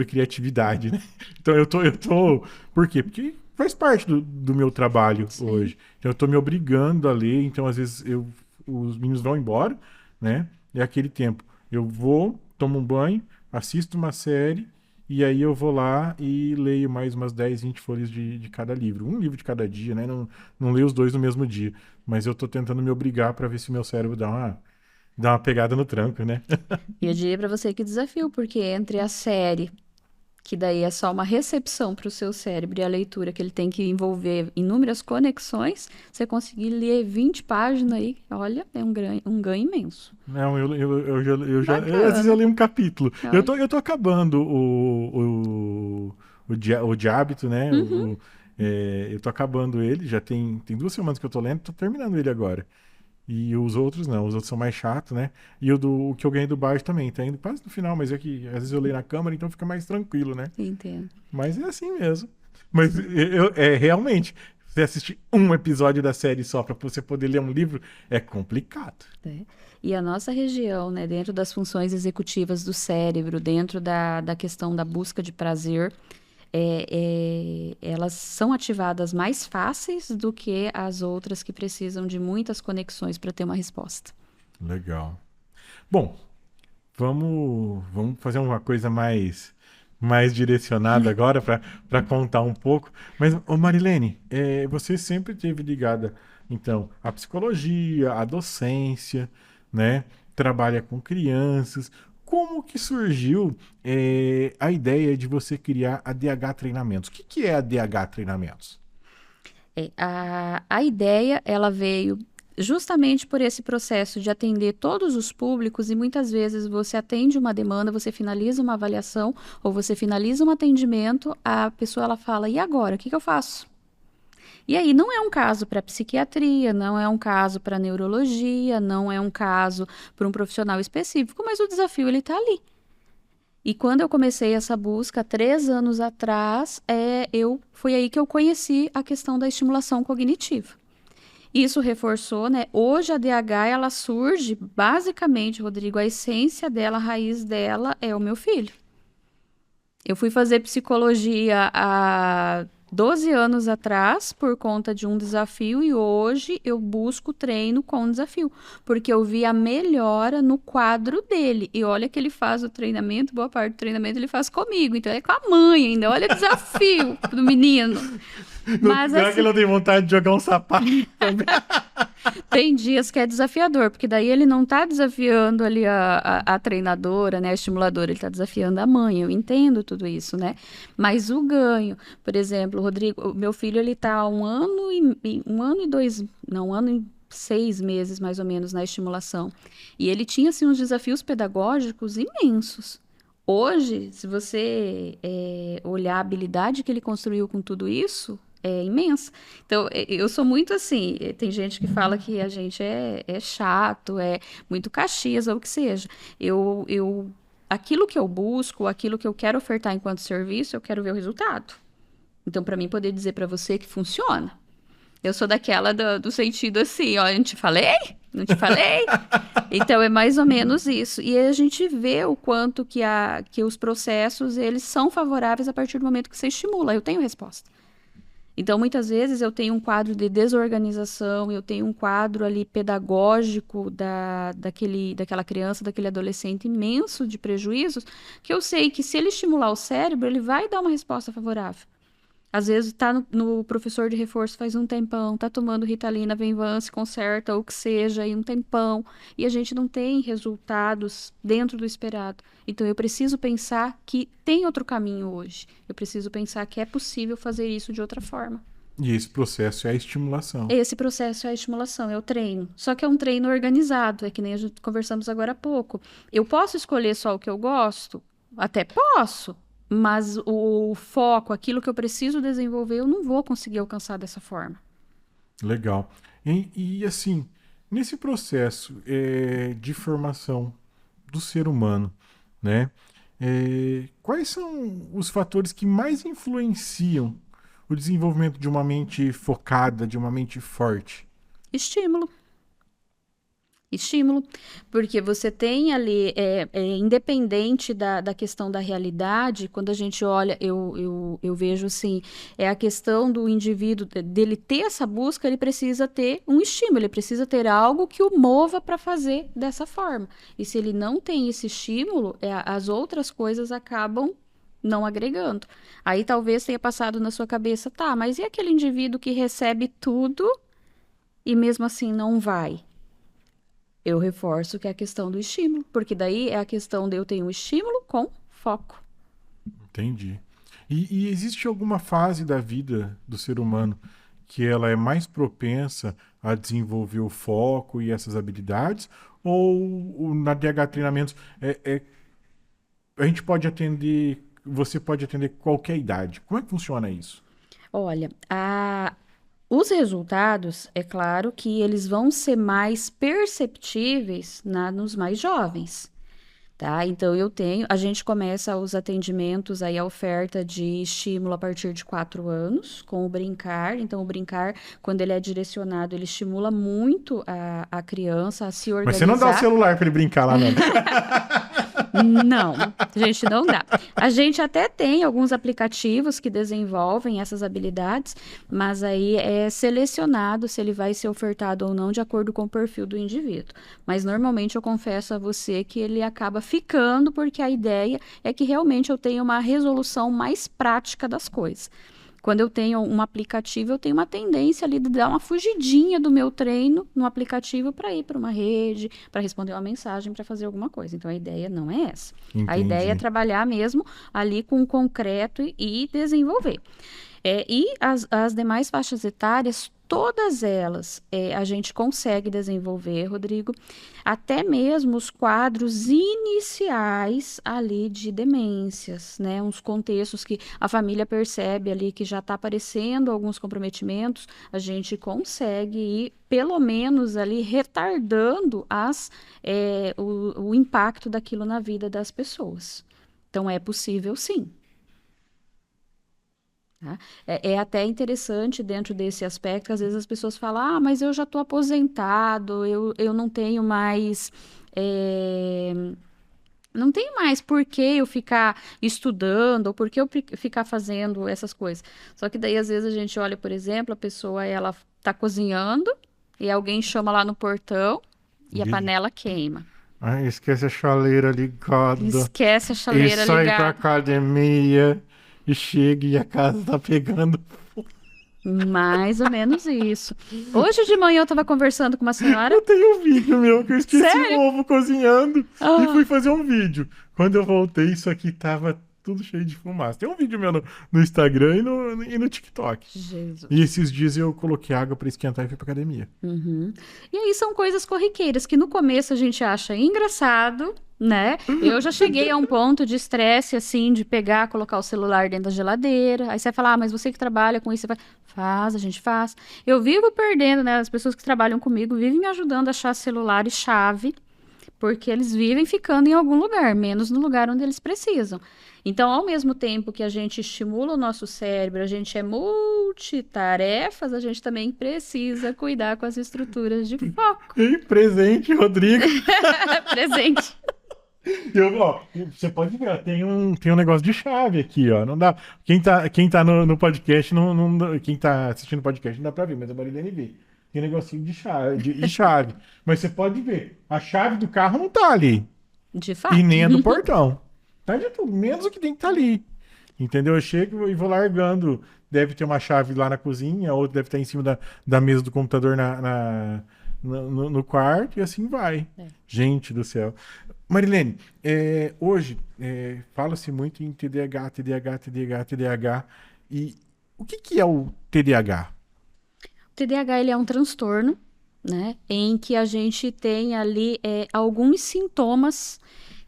criatividade, né? Então eu tô. Por quê? Porque faz parte do meu trabalho Sim. hoje. Então eu tô me obrigando a ler, então às vezes os meninos vão embora, né? É aquele tempo. Eu vou, tomo um banho, assisto uma série. E aí eu vou lá e leio mais umas 10, 20 folhas de cada livro. Um livro de cada dia, né? Não leio os dois no mesmo dia. Mas eu tô tentando me obrigar para ver se o meu cérebro dá uma pegada no tranco, né? E eu diria pra você que desafio, porque entre a série, que daí é só uma recepção para o seu cérebro, e a leitura, que ele tem que envolver inúmeras conexões, você conseguir ler 20 páginas aí, olha, é um ganho imenso. Não, às vezes eu Bacana. leio um capítulo. Eu Olha. tô, eu tô acabando o de hábito, né? Uhum. Eu tô acabando ele, já tem 2 semanas que eu tô lendo, tô terminando ele agora. E os outros não, os outros são mais chatos, né? E o que eu ganhei do Bard também, tá indo quase no final, mas é que às vezes eu leio na câmera, então fica mais tranquilo, né? Entendo. Mas é assim mesmo. Mas realmente, você assistir um episódio da série só pra você poder ler um livro é complicado. Né? E a nossa região, né, dentro das funções executivas do cérebro, dentro da questão da busca de prazer, elas são ativadas mais fáceis do que as outras que precisam de muitas conexões para ter uma resposta. Legal. Bom, vamos fazer uma coisa mais direcionada agora para contar um pouco. Mas, ô Marilene, você sempre teve ligada, então, à psicologia, à docência, né? Trabalha com crianças. Como que surgiu, a ideia de você criar a DH Treinamentos? O que é a DH Treinamentos? A ideia, ela veio justamente por esse processo de atender todos os públicos e muitas vezes você atende uma demanda, você finaliza uma avaliação ou você finaliza um atendimento, a pessoa ela fala, e agora, o que que eu faço? E aí não é um caso para psiquiatria, não é um caso para neurologia, não é um caso para um profissional específico, mas o desafio ele está ali. E quando eu comecei essa busca, 3 anos atrás, foi aí que eu conheci a questão da estimulação cognitiva. Isso reforçou, né? Hoje a DH, ela surge, basicamente, Rodrigo, a essência dela, a raiz dela é o meu filho. Eu fui fazer psicologia há 12 anos atrás por conta de um desafio e hoje eu busco treino com desafio, porque eu vi a melhora no quadro dele. E olha que ele faz o treinamento, boa parte do treinamento ele faz comigo, então é com a mãe ainda. Olha o desafio do menino. Mas Será que assim, ele não tem vontade de jogar um sapato também? tem dias que é desafiador, porque daí ele não tá desafiando ali a treinadora, né, a estimuladora, ele tá desafiando a mãe, eu entendo tudo isso, né? Mas o ganho, por exemplo, o Rodrigo, o meu filho, ele tá há 1 ano e 6 meses, mais ou menos, na estimulação. E ele tinha, assim, uns desafios pedagógicos imensos. Hoje, se você olhar a habilidade que ele construiu com tudo isso, é imensa. Então, eu sou muito assim. Tem gente que fala que a gente é chato, é muito Caxias, ou o que seja. Aquilo que eu busco, aquilo que eu quero ofertar enquanto serviço, eu quero ver o resultado. Então, para mim, poder dizer para você que funciona. Eu sou daquela do sentido assim, ó, eu não te falei? Não te falei? Então, é mais ou menos isso. E aí a gente vê o quanto que os processos, eles são favoráveis a partir do momento que você estimula. Eu tenho resposta. Então, muitas vezes eu tenho um quadro de desorganização, eu tenho um quadro ali pedagógico daquela criança, daquele adolescente imenso de prejuízos, que eu sei que se ele estimular o cérebro, ele vai dar uma resposta favorável. Às vezes tá no professor de reforço faz um tempão, tá tomando Ritalina, Venvance, Concerta, ou o que seja, aí um tempão, e a gente não tem resultados dentro do esperado. Então eu preciso pensar que tem outro caminho hoje. Eu preciso pensar que é possível fazer isso de outra forma. E esse processo é a estimulação. Esse processo é a estimulação, é o treino. Só que é um treino organizado, é que nem a gente conversamos agora há pouco. Eu posso escolher só o que eu gosto? Até posso. Mas o foco, aquilo que eu preciso desenvolver, eu não vou conseguir alcançar dessa forma. Legal. Assim, nesse processo de formação do ser humano, né? Quais são os fatores que mais influenciam o desenvolvimento de uma mente focada, de uma mente forte? Estímulo. Estímulo, porque você tem ali, independente da questão da realidade, quando a gente olha, eu vejo assim, é a questão do indivíduo, dele ter essa busca, ele precisa ter um estímulo, ele precisa ter algo que o mova para fazer dessa forma. E se ele não tem esse estímulo, as outras coisas acabam não agregando. Aí talvez tenha passado na sua cabeça, tá, mas e aquele indivíduo que recebe tudo e mesmo assim não vai? Eu reforço que é a questão do estímulo, porque daí é a questão de eu ter um estímulo com foco. Entendi. E existe alguma fase da vida do ser humano que ela é mais propensa a desenvolver o foco e essas habilidades? Ou na DH Treinamentos, a gente pode atender, você pode atender qualquer idade? Como é que funciona isso? Olha, os resultados, é claro que eles vão ser mais perceptíveis nos mais jovens, tá? Então, a gente começa os atendimentos, aí a oferta de estímulo a partir de 4 anos, com o Brincar. Então, o Brincar, quando ele é direcionado, ele estimula muito a criança a se Mas você não dá o organizar. celular para ele brincar lá, não. Não, gente, não dá. A gente até tem alguns aplicativos que desenvolvem essas habilidades, mas aí é selecionado se ele vai ser ofertado ou não de acordo com o perfil do indivíduo. Mas normalmente eu confesso a você que ele acaba ficando porque a ideia é que realmente eu tenha uma resolução mais prática das coisas. Quando eu tenho um aplicativo, eu tenho uma tendência ali de dar uma fugidinha do meu treino no aplicativo para ir para uma rede, para responder uma mensagem, para fazer alguma coisa. Então, a ideia não é essa. Entendi. A ideia é trabalhar mesmo ali com o concreto e desenvolver. E as demais faixas etárias, todas elas a gente consegue desenvolver, Rodrigo, até mesmo os quadros iniciais ali de demências, né? Uns contextos que a família percebe ali que já está aparecendo alguns comprometimentos, a gente consegue ir, pelo menos ali, retardando o impacto daquilo na vida das pessoas. Então, é possível, sim. Tá? É até interessante dentro desse aspecto, que às vezes as pessoas falam, mas eu já estou aposentado, eu não tenho mais. Não tenho mais por que eu ficar estudando, ou por que eu ficar fazendo essas coisas. Só que daí, às vezes, a gente olha, por exemplo, a pessoa ela está cozinhando e alguém chama lá no portão e a panela queima. Ai, esquece a chaleira ligada. Esquece a chaleira E sai pra ligada. academia e chega e a casa tá pegando. Mais ou menos isso. Hoje de manhã eu tava conversando com uma senhora. Eu tenho um vídeo meu que eu esqueci Sério? o ovo cozinhando Ah. e fui fazer um vídeo. Quando eu voltei, isso aqui tava tudo cheio de fumaça. Tem um vídeo meu no Instagram e no TikTok. Jesus. E esses dias eu coloquei água pra esquentar e fui pra academia. Uhum. E aí são coisas corriqueiras que no começo a gente acha engraçado, né? Eu já cheguei a um ponto de estresse, assim, de pegar, colocar o celular dentro da geladeira. Aí você vai falar, mas você que trabalha com isso, você faz, a gente faz. Eu vivo perdendo, né? As pessoas que trabalham comigo vivem me ajudando a achar celular e chave, porque eles vivem ficando em algum lugar, menos no lugar onde eles precisam. Então, ao mesmo tempo que a gente estimula o nosso cérebro, a gente é multitarefas, a gente também precisa cuidar com as estruturas de foco. E presente, Rodrigo. Presente. Você pode ver, ó, tem um negócio de chave aqui, ó. Não dá. Quem tá no podcast, quem tá assistindo o podcast não dá pra ver, mas a Marilene vê. Tem um negocinho de chave. Mas você pode ver, a chave do carro não tá ali. De fato. E nem a do portão. Tá de tudo, menos o que tem que estar ali. Entendeu? Eu chego e vou largando. Deve ter uma chave lá na cozinha, outra deve estar em cima da mesa do computador no quarto, e assim vai. Gente do céu. Marilene, hoje fala-se muito em TDAH. E o que é o TDAH? O TDAH ele é um transtorno, né, em que a gente tem ali alguns sintomas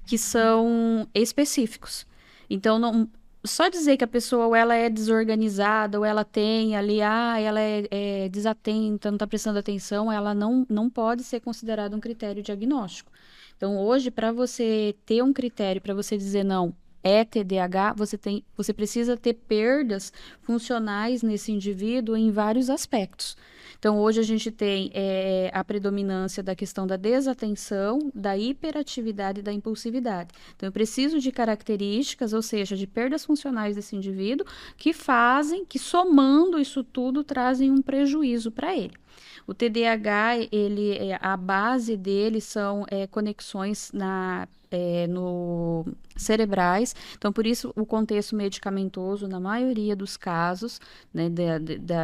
que são específicos. Então, só dizer que a pessoa ou ela é desorganizada, ou ela tem ali, ela é desatenta, não está prestando atenção, ela não pode ser considerada um critério diagnóstico. Então, hoje, para você ter um critério, para você dizer, não, é TDAH, você precisa ter perdas funcionais nesse indivíduo em vários aspectos. Então, hoje a gente tem a predominância da questão da desatenção, da hiperatividade e da impulsividade. Então, eu preciso de características, ou seja, de perdas funcionais desse indivíduo, que somando isso tudo, trazem um prejuízo para ele. O TDAH, a base dele são conexões no cerebrais. Então, por isso, o contexto medicamentoso, na maioria dos casos, né,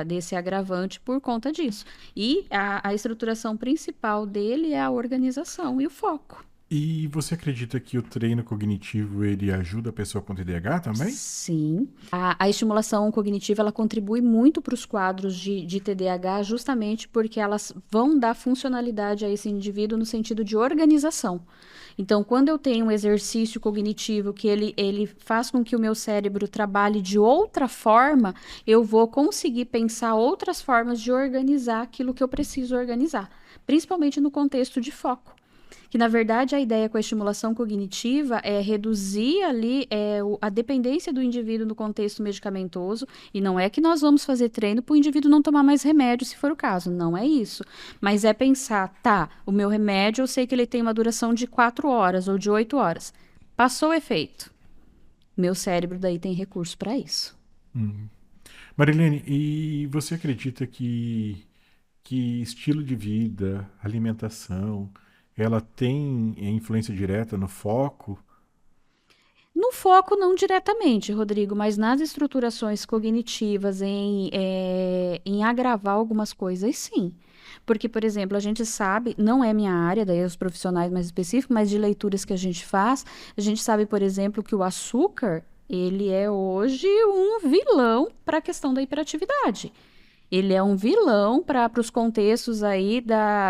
desse agravante, por conta disso. E a estruturação principal dele é a organização e o foco. E você acredita que o treino cognitivo, ele ajuda a pessoa com TDAH também? Sim. A estimulação cognitiva, ela contribui muito para os quadros de TDAH, justamente porque elas vão dar funcionalidade a esse indivíduo no sentido de organização. Então, quando eu tenho um exercício cognitivo que ele faz com que o meu cérebro trabalhe de outra forma, eu vou conseguir pensar outras formas de organizar aquilo que eu preciso organizar, principalmente no contexto de foco. Que, na verdade, a ideia com a estimulação cognitiva é reduzir ali a dependência do indivíduo no contexto medicamentoso, e não é que nós vamos fazer treino para o indivíduo não tomar mais remédio, se for o caso, não é isso. Mas é pensar, o meu remédio, eu sei que ele tem uma duração de 4 horas ou de 8 horas. Passou o efeito. Meu cérebro daí tem recurso para isso. Marilene, e você acredita que estilo de vida, alimentação, ela tem influência direta no foco? No foco, não diretamente, Rodrigo, mas nas estruturações cognitivas, em agravar algumas coisas, sim. Porque, por exemplo, a gente sabe, não é minha área, daí os profissionais mais específicos, mas de leituras que a gente faz, a gente sabe, por exemplo, que o açúcar, ele é hoje um vilão para a questão da hiperatividade. Ele é um vilão para os contextos aí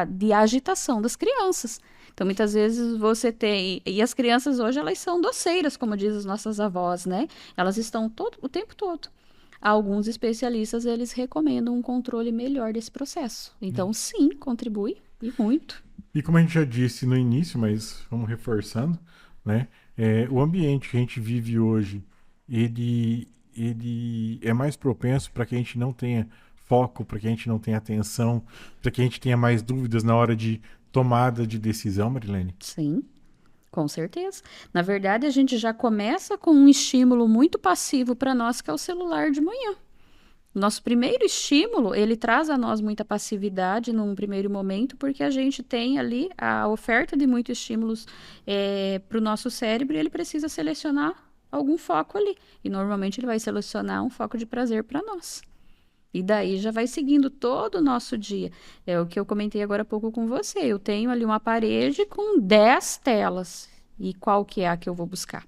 de agitação das crianças. Então, muitas vezes você tem... E as crianças hoje, elas são doceiras, como dizem as nossas avós, né? Elas estão o tempo todo. Alguns especialistas, eles recomendam um controle melhor desse processo. Então, sim, contribui, e muito. E como a gente já disse no início, mas vamos reforçando, né? O ambiente que a gente vive hoje, ele é mais propenso para que a gente não tenha foco, para que a gente não tenha atenção, para que a gente tenha mais dúvidas na hora de tomada de decisão, Marilene? Sim, com certeza. Na verdade, a gente já começa com um estímulo muito passivo para nós, que é o celular de manhã. Nosso primeiro estímulo, ele traz a nós muita passividade num primeiro momento, porque a gente tem ali a oferta de muitos estímulos para o nosso cérebro e ele precisa selecionar algum foco ali. E normalmente ele vai selecionar um foco de prazer para nós. E daí já vai seguindo todo o nosso dia. É o que eu comentei agora há pouco com você. Eu tenho ali uma parede com 10 telas. E qual que é a que eu vou buscar?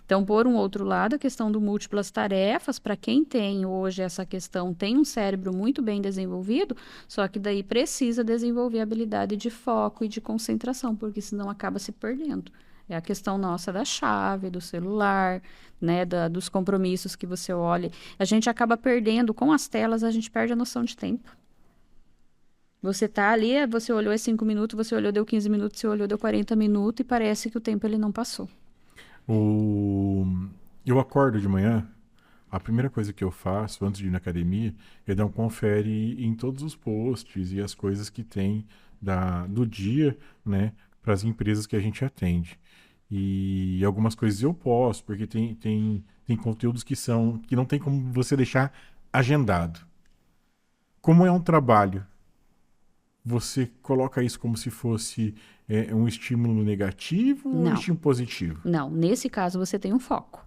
Então, por um outro lado, a questão do múltiplas tarefas, para quem tem hoje essa questão, tem um cérebro muito bem desenvolvido, só que daí precisa desenvolver a habilidade de foco e de concentração, porque senão acaba se perdendo. É a questão nossa da chave, do celular, né, dos compromissos que você olha. A gente acaba perdendo, com as telas, a gente perde a noção de tempo. Você tá ali, você olhou 5 minutos, você olhou, deu 15 minutos, você olhou, deu 40 minutos e parece que o tempo ele não passou. Eu acordo de manhã, a primeira coisa que eu faço antes de ir na academia é dar um confere em todos os posts e as coisas que tem do dia, né, para as empresas que a gente atende. E algumas coisas eu posto, porque tem conteúdos que não tem como você deixar agendado. Como é um trabalho, você coloca isso como se fosse um estímulo negativo ou um estímulo positivo? Não, nesse caso você tem um foco.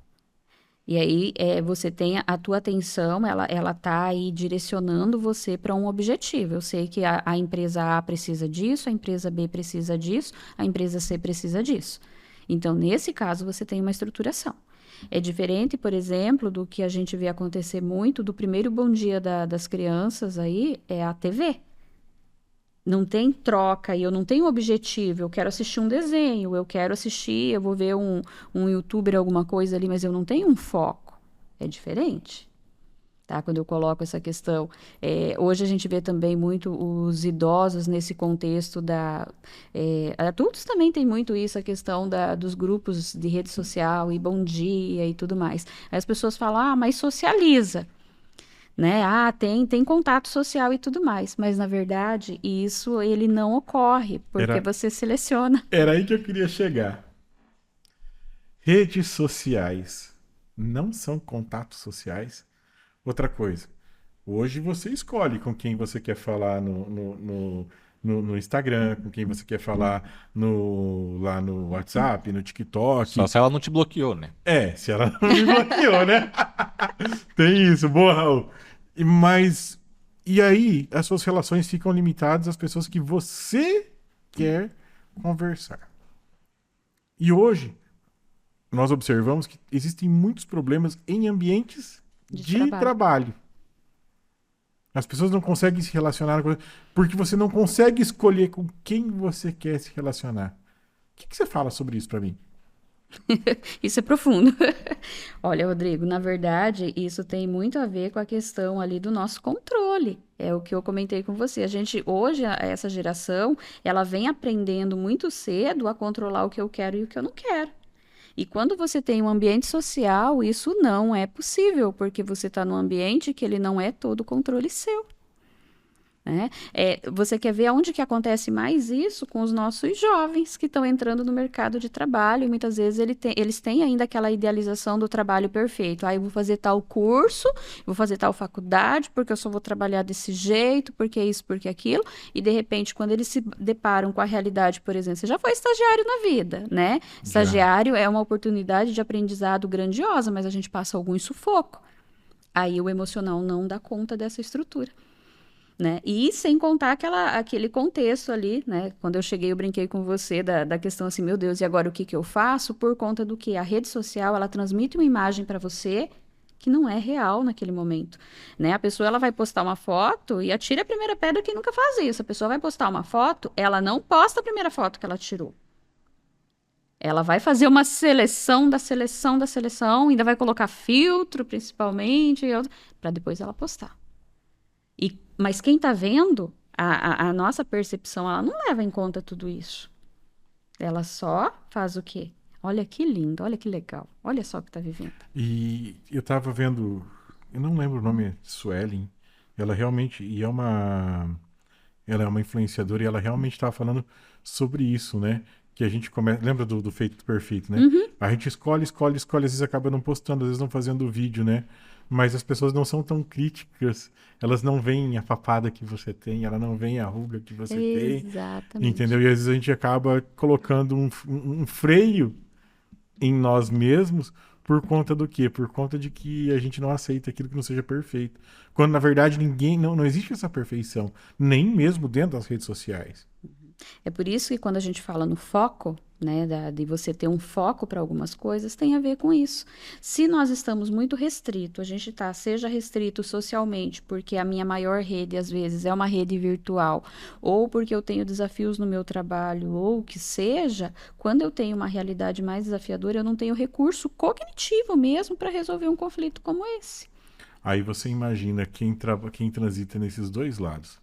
E aí você tem a tua atenção, ela tá aí direcionando você para um objetivo. Eu sei que a empresa A precisa disso, a empresa B precisa disso, a empresa C precisa disso. Então, nesse caso, você tem uma estruturação. É diferente, por exemplo, do que a gente vê acontecer muito, do primeiro bom dia das crianças aí, é a TV. Não tem troca e eu não tenho objetivo. Eu quero assistir um desenho, eu vou ver um youtuber, alguma coisa ali, mas eu não tenho um foco. É diferente. tá? Quando eu coloco essa questão. Hoje a gente vê também muito os idosos nesse contexto adultos também tem muito isso, a questão dos grupos de rede social e bom dia e tudo mais. Aí as pessoas falam, mas socializa, né? Tem contato social e tudo mais. Mas, na verdade, isso ele não ocorre, porque você seleciona. Era aí que eu queria chegar. Redes sociais não são contatos sociais? Outra coisa, hoje você escolhe com quem você quer falar no Instagram, com quem você quer falar lá no WhatsApp, no TikTok. Só se ela não te bloqueou, né? Se ela não me bloqueou, né? Tem isso, boa, Raul. E aí, as suas relações ficam limitadas às pessoas que você quer conversar. E hoje, nós observamos que existem muitos problemas em ambientes de trabalho. As pessoas não conseguem se relacionar porque você não consegue escolher com quem você quer se relacionar. O que você fala sobre isso para mim? Isso é profundo. Olha, Rodrigo, na verdade, isso tem muito a ver com a questão ali do nosso controle. É o que eu comentei com você. A gente, hoje, essa geração, ela vem aprendendo muito cedo a controlar o que eu quero e o que eu não quero. E quando você tem um ambiente social, isso não é possível, porque você está num ambiente que ele não é todo controle seu. Né? Você quer ver onde que acontece mais isso? Com os nossos jovens que estão entrando no mercado de trabalho. E muitas vezes eles têm ainda aquela idealização do trabalho perfeito. Eu vou fazer tal curso, vou fazer tal faculdade, porque eu só vou trabalhar desse jeito, porque isso, porque aquilo. E, de repente, quando eles se deparam com a realidade, por exemplo, você já foi estagiário na vida, né? Estagiário é uma oportunidade de aprendizado grandiosa, mas a gente passa algum sufoco. Aí o emocional não dá conta dessa estrutura. Né? E sem contar aquele contexto ali, né? Quando eu cheguei, eu brinquei com você da questão assim, meu Deus, e agora o que eu faço? Por conta do que a rede social, ela transmite uma imagem para você que não é real naquele momento, né? A pessoa, ela vai postar uma foto e atira a primeira pedra quem nunca faz isso. A pessoa vai postar uma foto, ela não posta a primeira foto que ela tirou. Ela vai fazer uma seleção da seleção da seleção, ainda vai colocar filtro, principalmente, para depois ela postar. Mas quem está vendo, a nossa percepção, ela não leva em conta tudo isso. Ela só faz o quê? Olha que lindo, olha que legal, olha só o que está vivendo. E eu estava vendo, eu não lembro o nome, Suelen, ela realmente, ela é uma influenciadora e ela realmente estava falando sobre isso, né? Que a gente começa, lembra do feito perfeito, né? Uhum. A gente escolhe, às vezes acaba não postando, às vezes não fazendo vídeo, né? Mas as pessoas não são tão críticas, elas não veem a papada que você tem, ela não vem a ruga que você tem. Exatamente. Entendeu? E às vezes a gente acaba colocando um freio em nós mesmos por conta do quê? Por conta de que a gente não aceita aquilo que não seja perfeito. Quando, na verdade, não existe essa perfeição, nem mesmo dentro das redes sociais. É por isso que quando a gente fala no foco, né, de você ter um foco para algumas coisas, tem a ver com isso. Se nós estamos muito restrito, a gente seja restrito socialmente, porque a minha maior rede, às vezes, é uma rede virtual, ou porque eu tenho desafios no meu trabalho, ou o que seja, quando eu tenho uma realidade mais desafiadora, eu não tenho recurso cognitivo mesmo para resolver um conflito como esse. Aí você imagina quem transita nesses dois lados.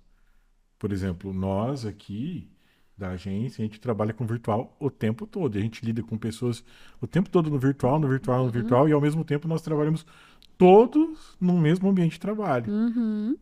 Por exemplo, nós aqui da agência, a gente trabalha com virtual o tempo todo. A gente lida com pessoas o tempo todo no virtual, e ao mesmo tempo nós trabalhamos todos no mesmo ambiente de trabalho.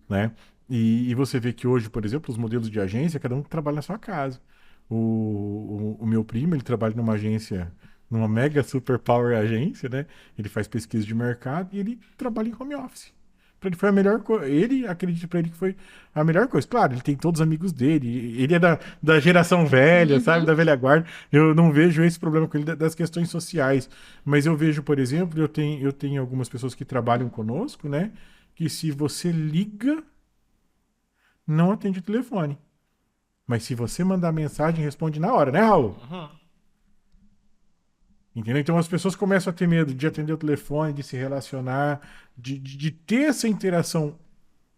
Né? E você vê que hoje, por exemplo, os modelos de agência, cada um trabalha na sua casa. O meu primo, ele trabalha numa agência, numa mega super power agência, né? Ele faz pesquisa de mercado e ele trabalha em home office. Pra ele foi a melhor coisa. Ele acredita pra ele que foi a melhor coisa. Claro, ele tem todos os amigos dele. Ele é da geração velha, sabe? Da velha guarda. Eu não vejo esse problema com ele das questões sociais. Mas eu vejo, por exemplo, eu tenho algumas pessoas que trabalham conosco, né? Que se você liga, não atende o telefone. Mas se você mandar mensagem, responde na hora, né, Raul? Uhum. Entendeu? Então as pessoas começam a ter medo de atender o telefone, de se relacionar, de ter essa interação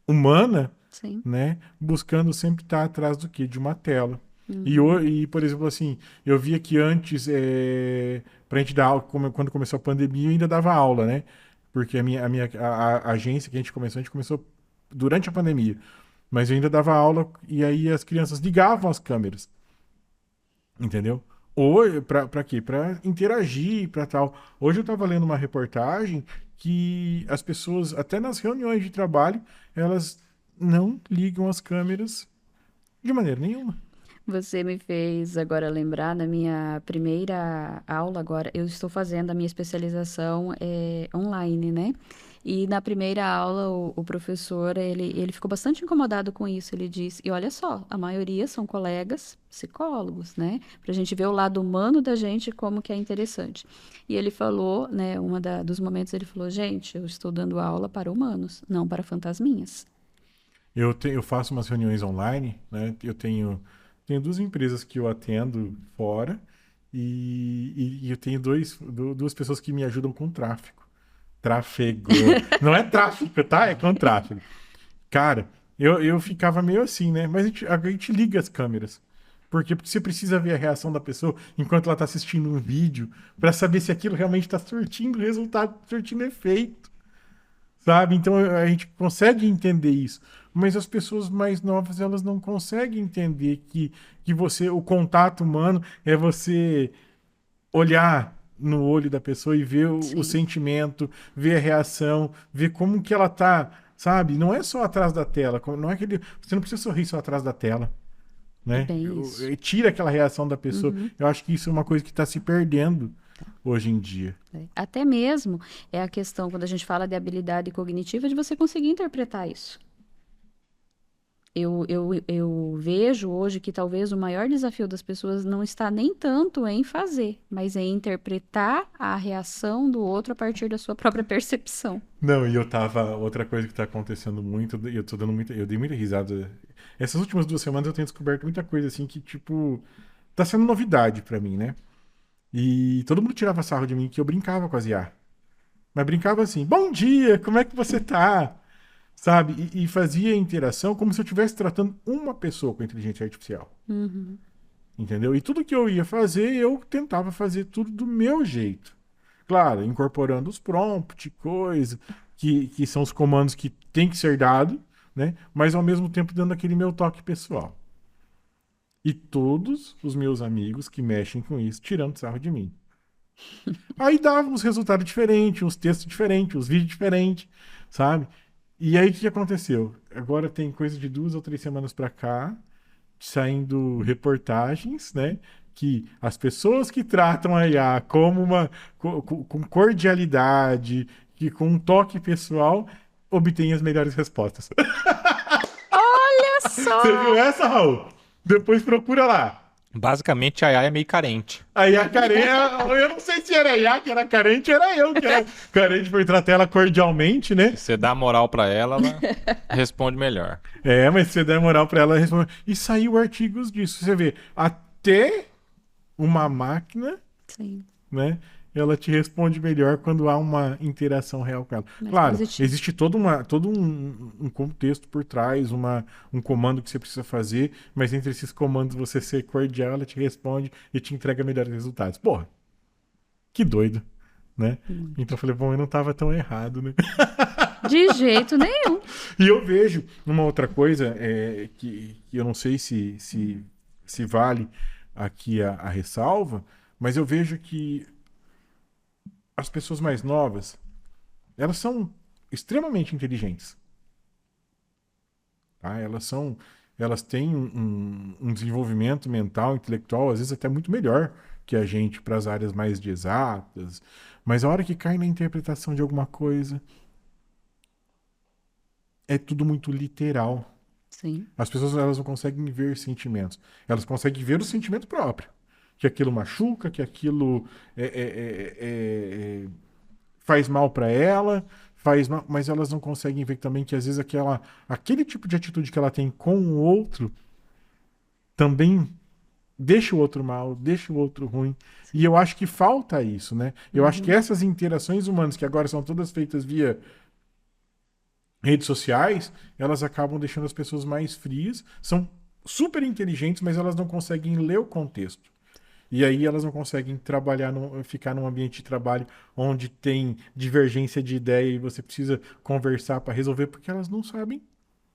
humana, Sim. né? Buscando sempre estar atrás do quê? De uma tela. E, por exemplo, assim, eu via que antes, pra gente dar aula, quando começou a pandemia, eu ainda dava aula, né? porque a agência que a gente começou durante a pandemia. Mas eu ainda dava aula e aí as crianças ligavam as câmeras. Entendeu? Ou pra quê? Pra interagir, pra tal. Hoje eu tava lendo uma reportagem que as pessoas, até nas reuniões de trabalho, elas não ligam as câmeras de maneira nenhuma. Você me fez agora lembrar na minha primeira aula agora, eu estou fazendo a minha especialização online, né? E na primeira aula o professor, ele ficou bastante incomodado com isso, ele disse, e olha só, a maioria são colegas psicólogos, né? Pra gente ver o lado humano da gente, como que é interessante. E ele falou, né, dos momentos ele falou, gente, eu estou dando aula para humanos, não para fantasminhas. Eu faço umas reuniões online, né? Tenho duas empresas que eu atendo fora e eu tenho duas pessoas que me ajudam com tráfego. Tráfego. Não é tráfico, tá? É com tráfego. Cara, eu ficava meio assim, né? Mas a gente liga as câmeras. Por quê? Porque você precisa ver a reação da pessoa enquanto ela está assistindo um vídeo para saber se aquilo realmente está surtindo resultado, surtindo efeito. Sabe? Então a gente consegue entender isso. Mas as pessoas mais novas, elas não conseguem entender que o contato humano é você olhar no olho da pessoa e ver o Sim, sentimento, ver a reação, ver como que ela tá, sabe? Não é só atrás da tela, não é aquele, você não precisa sorrir só atrás da tela, é né? bem isso. Tira aquela reação da pessoa. Uhum. Eu acho que isso é uma coisa que está se perdendo hoje em dia. Até mesmo é a questão, quando a gente fala de habilidade cognitiva, de você conseguir interpretar isso. Eu vejo hoje que talvez o maior desafio das pessoas não está nem tanto em fazer, mas em interpretar a reação do outro a partir da sua própria percepção. Não, outra coisa que tá acontecendo muito, e eu dei muita risada. Essas últimas 2 semanas eu tenho descoberto muita coisa assim que, tipo, tá sendo novidade pra mim, né? E todo mundo tirava sarro de mim que eu brincava com as IA. Mas brincava assim, bom dia, como é que você tá? Sabe? E fazia interação como se eu estivesse tratando uma pessoa com inteligência artificial. Uhum. Entendeu? E tudo que eu ia fazer, eu tentava fazer tudo do meu jeito. Claro, incorporando os prompts, coisa, que são os comandos que tem que ser dado, né? Mas ao mesmo tempo dando aquele meu toque pessoal. E todos os meus amigos que mexem com isso, tirando sarro de mim. Aí dava uns resultados diferentes, uns textos diferentes, uns vídeos diferentes, sabe? E aí o que aconteceu? Agora tem coisa de 2 ou 3 semanas pra cá, saindo reportagens, né? Que as pessoas que tratam a IA como com cordialidade, que com um toque pessoal, obtêm as melhores respostas. Olha Você viu só! essa, Raul? Depois procura lá. Basicamente, a AI é meio carente. Aí a carente, eu não sei se era a IA que era carente, era eu que era carente por tratar ela cordialmente, né? Se você dá moral pra ela, ela responde melhor. É, mas se você der moral pra ela, ela responde. E saiu artigos disso. Você vê, até uma máquina, Sim, né? Ela te responde melhor quando há uma interação real com ela. mais Claro, positivo. existe todo um contexto por trás, um comando que você precisa fazer, mas entre esses comandos você ser cordial, ela te responde e te entrega melhores resultados. Porra, que doido, né? Então eu falei, bom, eu não tava tão errado, né? De jeito nenhum. E eu vejo uma outra coisa que eu não sei se vale aqui a ressalva, mas eu vejo que as pessoas mais novas, elas são extremamente inteligentes. Tá? Elas têm um desenvolvimento mental, intelectual, às vezes até muito melhor que a gente para as áreas mais de exatas. Mas a hora que cai na interpretação de alguma coisa, é tudo muito literal. Sim, As pessoas elas não conseguem ver sentimentos. Elas conseguem ver o sentimento próprio. Que aquilo machuca, que aquilo faz mal para ela, faz mal, mas elas não conseguem ver também que às vezes aquele tipo de atitude que ela tem com o outro também deixa o outro mal, deixa o outro ruim. E eu acho que falta isso, né? Eu acho que essas interações humanas, que agora são todas feitas via redes sociais, elas acabam deixando as pessoas mais frias, são super inteligentes, mas elas não conseguem ler o contexto. E aí elas não conseguem trabalhar, ficar num ambiente de trabalho onde tem divergência de ideia e você precisa conversar para resolver, porque elas não sabem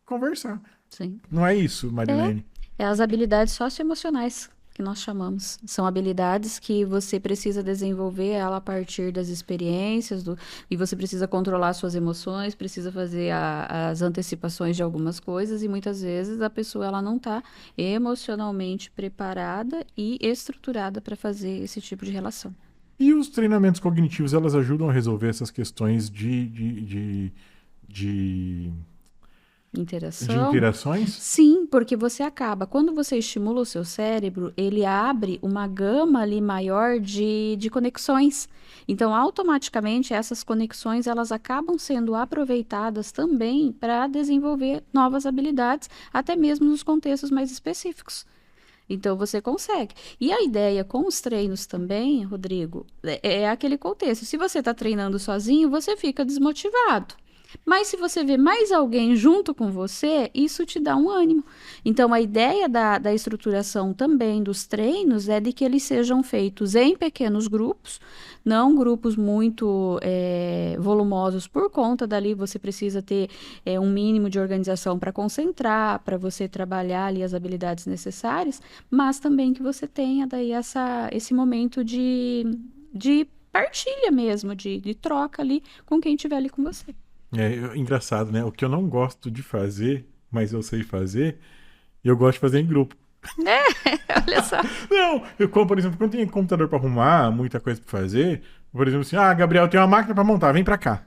conversar. Sim. Não é isso, Marilene? É as habilidades socioemocionais que nós chamamos. São habilidades que você precisa desenvolver ela a partir das experiências, e você precisa controlar suas emoções, precisa fazer as antecipações de algumas coisas, e muitas vezes a pessoa ela não está emocionalmente preparada e estruturada para fazer esse tipo de relação. E os treinamentos cognitivos, elas ajudam a resolver essas questões de Interação. interações? Sim, porque você acaba, quando você estimula o seu cérebro, ele abre uma gama ali maior de conexões. Então, automaticamente, essas conexões, elas acabam sendo aproveitadas também para desenvolver novas habilidades, até mesmo nos contextos mais específicos. Então, você consegue. E a ideia com os treinos também, Rodrigo, é aquele contexto. Se você está treinando sozinho, você fica desmotivado. Mas se você vê mais alguém junto com você, isso te dá um ânimo. Então, a ideia da estruturação também dos treinos é de que eles sejam feitos em pequenos grupos, não grupos muito volumosos, por conta dali você precisa ter um mínimo de organização para concentrar, para você trabalhar ali as habilidades necessárias, mas também que você tenha daí esse momento de partilha mesmo, de troca ali com quem estiver ali com você. É engraçado, né? O que eu não gosto de fazer, mas eu sei fazer, eu gosto de fazer em grupo. Olha só. Não, como, por exemplo, quando tem computador para arrumar, muita coisa para fazer, por exemplo, assim, Gabriel, tem uma máquina para montar, vem para cá.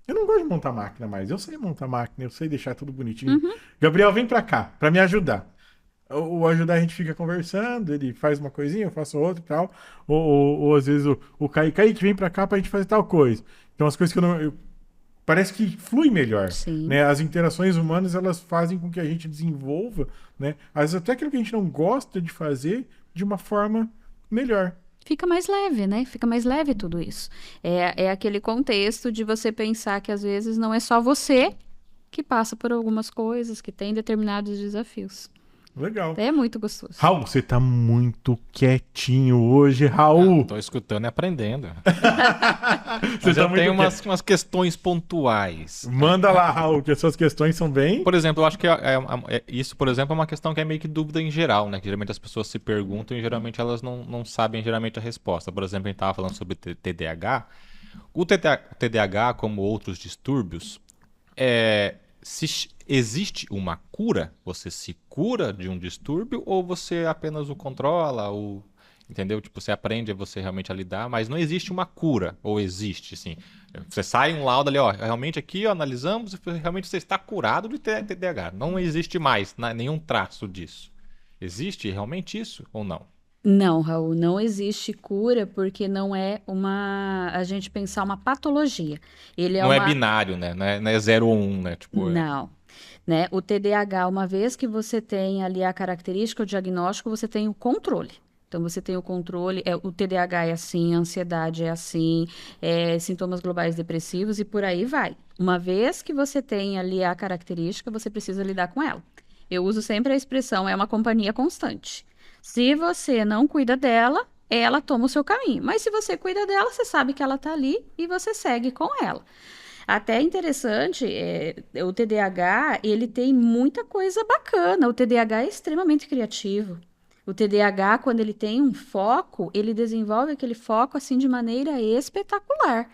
Eu não gosto de montar máquina mais, eu sei montar máquina, eu sei deixar tudo bonitinho. Gabriel, vem para cá, para me ajudar. O ajudar a gente fica conversando, ele faz uma coisinha, eu faço outra e tal. Ou às vezes o Kaique vem para cá pra gente fazer tal coisa. Então as coisas que eu não... parece que flui melhor, Sim. né? As interações humanas, elas fazem com que a gente desenvolva, né? Às vezes até aquilo que a gente não gosta de fazer de uma forma melhor. Fica mais leve, né? Fica mais leve tudo isso. É aquele contexto de você pensar que às vezes não é só você que passa por algumas coisas, que tem determinados desafios. Legal. É muito gostoso. Raul, você tá muito quietinho hoje, Raul. Tô escutando e aprendendo. Você Mas tá eu muito tenho quieto. umas questões pontuais. Manda lá, Raul, que as suas questões são bem... Por exemplo, eu acho que isso, por exemplo, é uma questão que é meio que dúvida em geral, né? Que geralmente as pessoas se perguntam e geralmente elas não sabem geralmente a resposta. Por exemplo, a gente estava falando sobre TDAH. O TDAH, como outros distúrbios, se existe uma cura? Você se cura de um distúrbio ou você apenas o controla? Entendeu? Tipo, você aprende você realmente a lidar, mas não existe uma cura. Ou existe, assim. Você sai um laudo ali, ó, realmente aqui, ó, analisamos e realmente você está curado de TDAH. Não existe mais nenhum traço disso. Existe realmente isso ou não? Não, Raul, não existe cura porque não é a gente pensar uma patologia. Ele Não é binário, né? Não é 0 ou 1, né? Tipo, Não. Né? O TDAH, uma vez que você tem ali a característica, o diagnóstico, você tem o controle. Então, você tem o controle, o TDAH é assim, a ansiedade é assim, sintomas globais depressivos e por aí vai. Uma vez que você tem ali a característica, você precisa lidar com ela. Eu uso sempre a expressão, é uma companhia constante. Se você não cuida dela, ela toma o seu caminho. Mas se você cuida dela, você sabe que ela está ali e você segue com ela. Até interessante, o TDAH, ele tem muita coisa bacana. O TDAH é extremamente criativo. O TDAH, quando ele tem um foco, ele desenvolve aquele foco assim de maneira espetacular.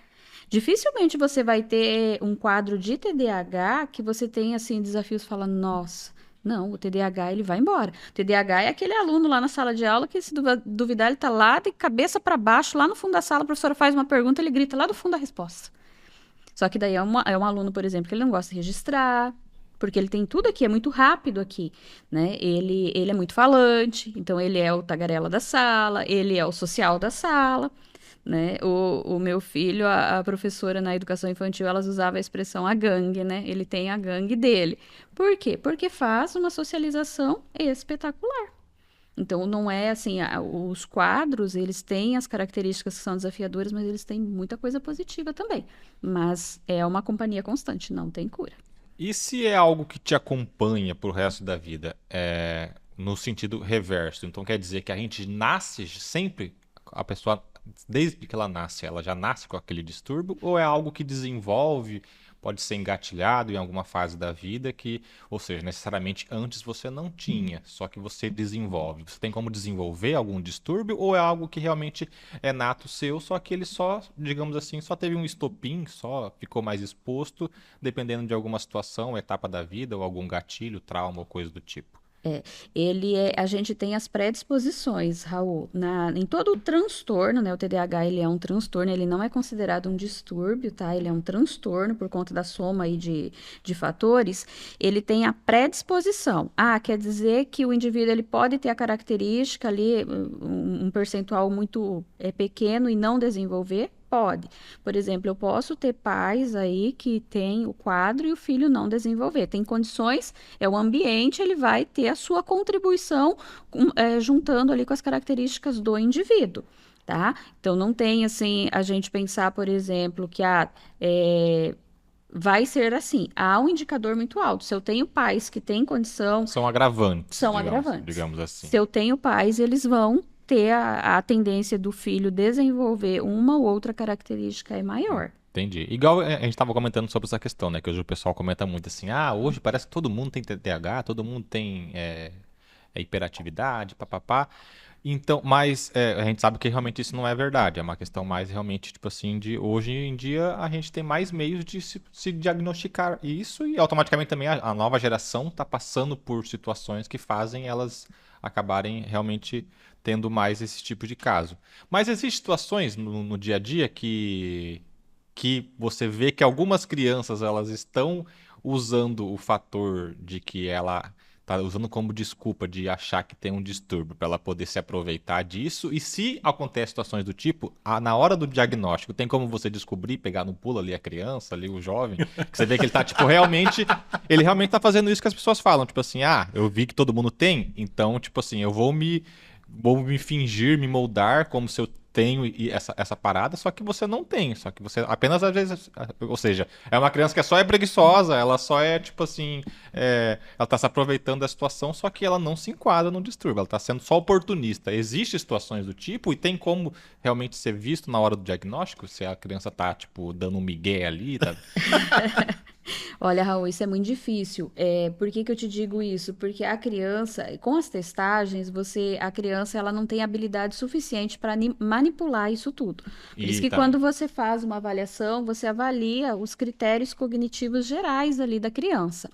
Dificilmente você vai ter um quadro de TDAH que você tem assim desafios falando, nossa, não, o TDAH ele vai embora. O TDAH é aquele aluno lá na sala de aula que se duvidar ele tá lá de cabeça para baixo, lá no fundo da sala, a professora faz uma pergunta, ele grita lá do fundo a resposta. Só que daí é um aluno, por exemplo, que ele não gosta de registrar, porque ele tem tudo aqui, é muito rápido aqui, né? Ele é muito falante, então ele é o tagarela da sala, ele é o social da sala, né? O meu filho, a professora na educação infantil, elas usavam a expressão a gangue, né? Ele tem a gangue dele. Por quê? Porque faz uma socialização espetacular. Então, não é assim, os quadros, eles têm as características que são desafiadoras, mas eles têm muita coisa positiva também. Mas é uma companhia constante, não tem cura. E se é algo que te acompanha pro resto da vida? no sentido reverso. Então quer dizer que a gente nasce sempre, a pessoa, desde que ela nasce, ela já nasce com aquele distúrbio, ou é algo que desenvolve, pode ser engatilhado em alguma fase da vida que, ou seja, necessariamente antes você não tinha, só que você desenvolve. Você tem como desenvolver algum distúrbio ou é algo que realmente é nato seu, só que ele só, digamos assim, só teve um estopim, só ficou mais exposto, dependendo de alguma situação, etapa da vida ou algum gatilho, trauma ou coisa do tipo. A gente tem as predisposições, Raul, em todo o transtorno, né? O TDAH, ele é um transtorno, ele não é considerado um distúrbio, tá? Ele é um transtorno por conta da soma aí de fatores. Ele tem a predisposição. Quer dizer que o indivíduo, ele pode ter a característica ali, um percentual muito pequeno e não desenvolver? Pode. Por exemplo, eu posso ter pais aí que têm o quadro e o filho não desenvolver. Tem condições, o ambiente, ele vai ter a sua contribuição juntando ali com as características do indivíduo, tá? Então, não tem, assim, a gente pensar, por exemplo, que vai ser assim. Há um indicador muito alto. Se eu tenho pais que têm condição... São agravantes. São agravantes. Digamos assim. Se eu tenho pais, eles vão ter a tendência do filho desenvolver uma ou outra característica maior. Entendi. Igual a gente estava comentando sobre essa questão, né? Que hoje o pessoal comenta muito assim, hoje parece que todo mundo tem TDAH, todo mundo tem hiperatividade, papapá. Então, mas a gente sabe que realmente isso não é verdade. É uma questão mais realmente, tipo assim, de hoje em dia a gente tem mais meios de se diagnosticar isso e automaticamente também a nova geração está passando por situações que fazem elas acabarem realmente tendo mais esse tipo de caso. Mas existem situações no dia a dia que você vê que algumas crianças elas estão usando o fator de que ela está usando como desculpa de achar que tem um distúrbio para ela poder se aproveitar disso. E se acontece situações do tipo, na hora do diagnóstico, tem como você descobrir, pegar no pulo ali a criança, ali o jovem, que você vê que ele tá, tipo, ele realmente tá fazendo isso que as pessoas falam, tipo assim, eu vi que todo mundo tem, então, tipo assim, eu vou me fingir, me moldar como se eu tenho essa parada, só que você não tem, só que você apenas às vezes, ou seja, é uma criança que só é preguiçosa, ela só é tipo assim, ela tá se aproveitando da situação, só que ela não se enquadra no distúrbio, ela tá sendo só oportunista. Existem situações do tipo e tem como realmente ser visto na hora do diagnóstico, se a criança tá tipo dando um migué ali, tá? Olha, Raul, isso é muito difícil. Por que eu te digo isso? Porque a criança, com as testagens, a criança ela não tem habilidade suficiente para manipular isso tudo. Por isso que quando você faz uma avaliação, você avalia os critérios cognitivos gerais ali da criança.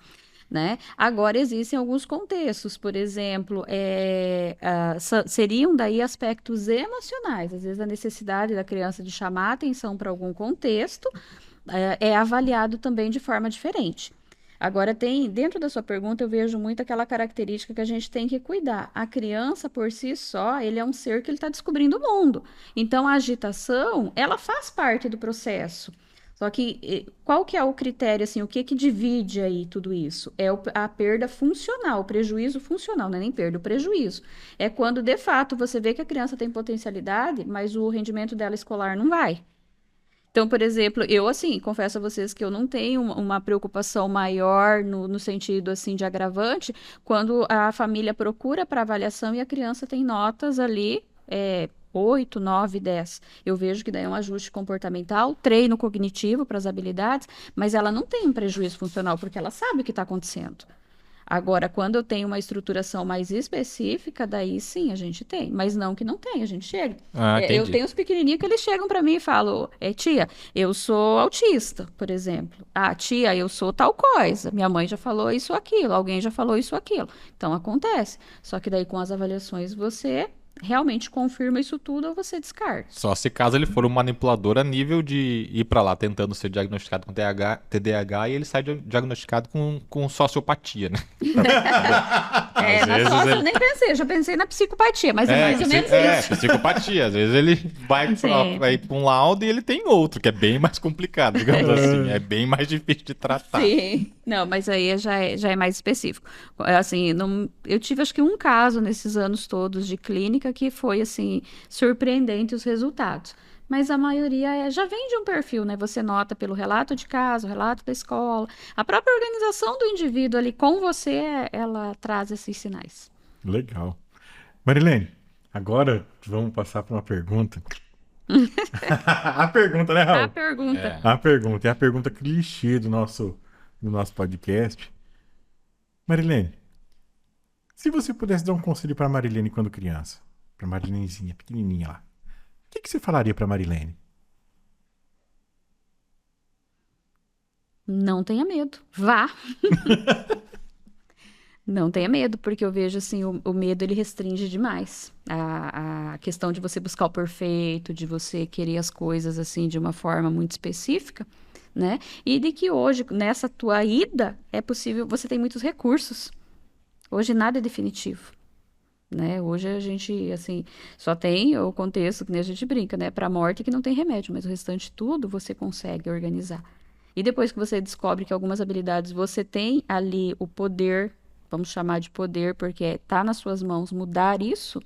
Né? Agora, existem alguns contextos, por exemplo, seriam daí aspectos emocionais, às vezes a necessidade da criança de chamar a atenção para algum contexto, é avaliado também de forma diferente. Agora, dentro da sua pergunta, eu vejo muito aquela característica que a gente tem que cuidar. A criança, por si só, ele é um ser que ele está descobrindo o mundo. Então, a agitação, ela faz parte do processo. Só que, qual que é o critério, assim, o que divide aí tudo isso? É a perda funcional, o prejuízo funcional, não é nem perda, o prejuízo. É quando, de fato, você vê que a criança tem potencialidade, mas o rendimento dela escolar não vai. Então, por exemplo, eu, assim, confesso a vocês que eu não tenho uma preocupação maior no sentido, assim, de agravante, quando a família procura para avaliação e a criança tem notas ali, 8, 9, 10. Eu vejo que daí é um ajuste comportamental, treino cognitivo para as habilidades, mas ela não tem um prejuízo funcional, porque ela sabe o que está acontecendo. Agora, quando eu tenho uma estruturação mais específica, daí sim a gente tem. Mas não que não tem, a gente chega. Eu tenho os pequenininhos que eles chegam para mim e falam, tia, eu sou autista, por exemplo. Tia, eu sou tal coisa. Minha mãe já falou isso ou aquilo, alguém já falou isso ou aquilo. Então, acontece. Só que daí com as avaliações você realmente confirma isso tudo ou você descarta. Só se caso ele for um manipulador a nível de ir pra lá tentando ser diagnosticado com TDAH e ele sai diagnosticado com sociopatia, né? Nem pensei, já pensei na psicopatia, mas é mais ou menos isso. Psicopatia. Às vezes ele vai pra um laudo e ele tem outro, que é bem mais complicado, digamos assim. É bem mais difícil de tratar. Sim. Não, mas aí já é mais específico. Assim, eu tive acho que um caso nesses anos todos de clínica que foi, assim, surpreendente os resultados. Mas a maioria já vem de um perfil, né? Você nota pelo relato de casa, o relato da escola. A própria organização do indivíduo ali com você, ela traz esses sinais. Legal. Marilene, agora vamos passar para uma pergunta. A pergunta, né, A Raul? pergunta. É. A pergunta. É a pergunta clichê do nosso podcast. Marilene, se você pudesse dar um conselho para Marilene quando criança, para Marilenezinha, pequenininha lá, o que você falaria para Marilene? Não tenha medo. Vá. Não tenha medo, porque eu vejo assim, o medo ele restringe demais. A questão de você buscar o perfeito, de você querer as coisas assim de uma forma muito específica, né? E de que hoje, nessa tua ida, é possível, você tem muitos recursos. Hoje nada é definitivo, né? Hoje a gente, assim, só tem o contexto, que nem a gente brinca, né? Para a morte que não tem remédio, mas o restante tudo você consegue organizar. E depois que você descobre que algumas habilidades você tem ali o poder, vamos chamar de poder, porque está nas suas mãos mudar isso,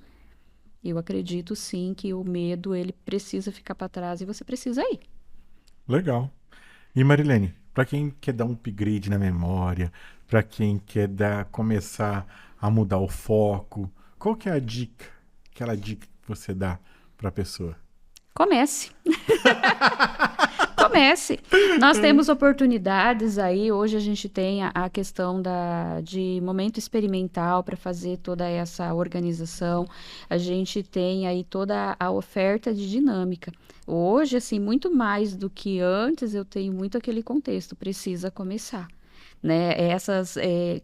eu acredito sim que o medo ele precisa ficar para trás e você precisa ir. Legal. E Marilene, para quem quer dar um upgrade na memória, para quem quer começar a mudar o foco, qual que é a dica, aquela dica que você dá para a pessoa? Comece. Comece. Nós temos oportunidades aí. Hoje a gente tem a questão de momento experimental para fazer toda essa organização. A gente tem aí toda a oferta de dinâmica. Hoje, assim, muito mais do que antes, eu tenho muito aquele contexto. Precisa começar. Né?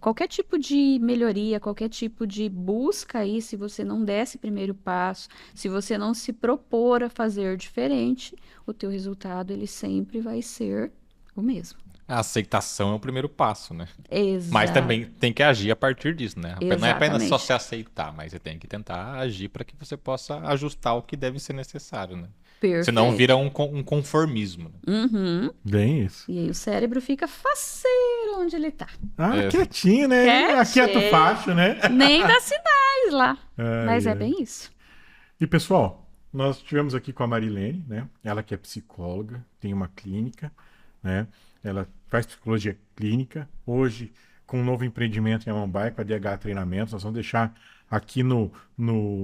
Qualquer tipo de melhoria, qualquer tipo de busca aí, se você não der esse primeiro passo, se você não se propor a fazer diferente, o teu resultado ele sempre vai ser o mesmo. A aceitação é o primeiro passo, né? Exato. Mas também tem que agir a partir disso, né? Não é apenas só Exatamente. se aceitar, mas você tem que tentar agir para que você possa ajustar o que deve ser necessário, né? Senão Perfeito. vira um conformismo. Né? Uhum. Bem isso. E aí o cérebro fica faceiro onde ele tá. Ah, É. quietinho, né? Quieto Quietinho. facho, né? Nem dá sinais lá. Ai, Mas é ai. bem isso. E pessoal, nós estivemos aqui com a Marilene, né? Ela que é psicóloga, tem uma clínica, né? Ela faz psicologia clínica. Hoje, com um novo empreendimento em Amambai, com a DH Treinamentos, nós vamos deixar aqui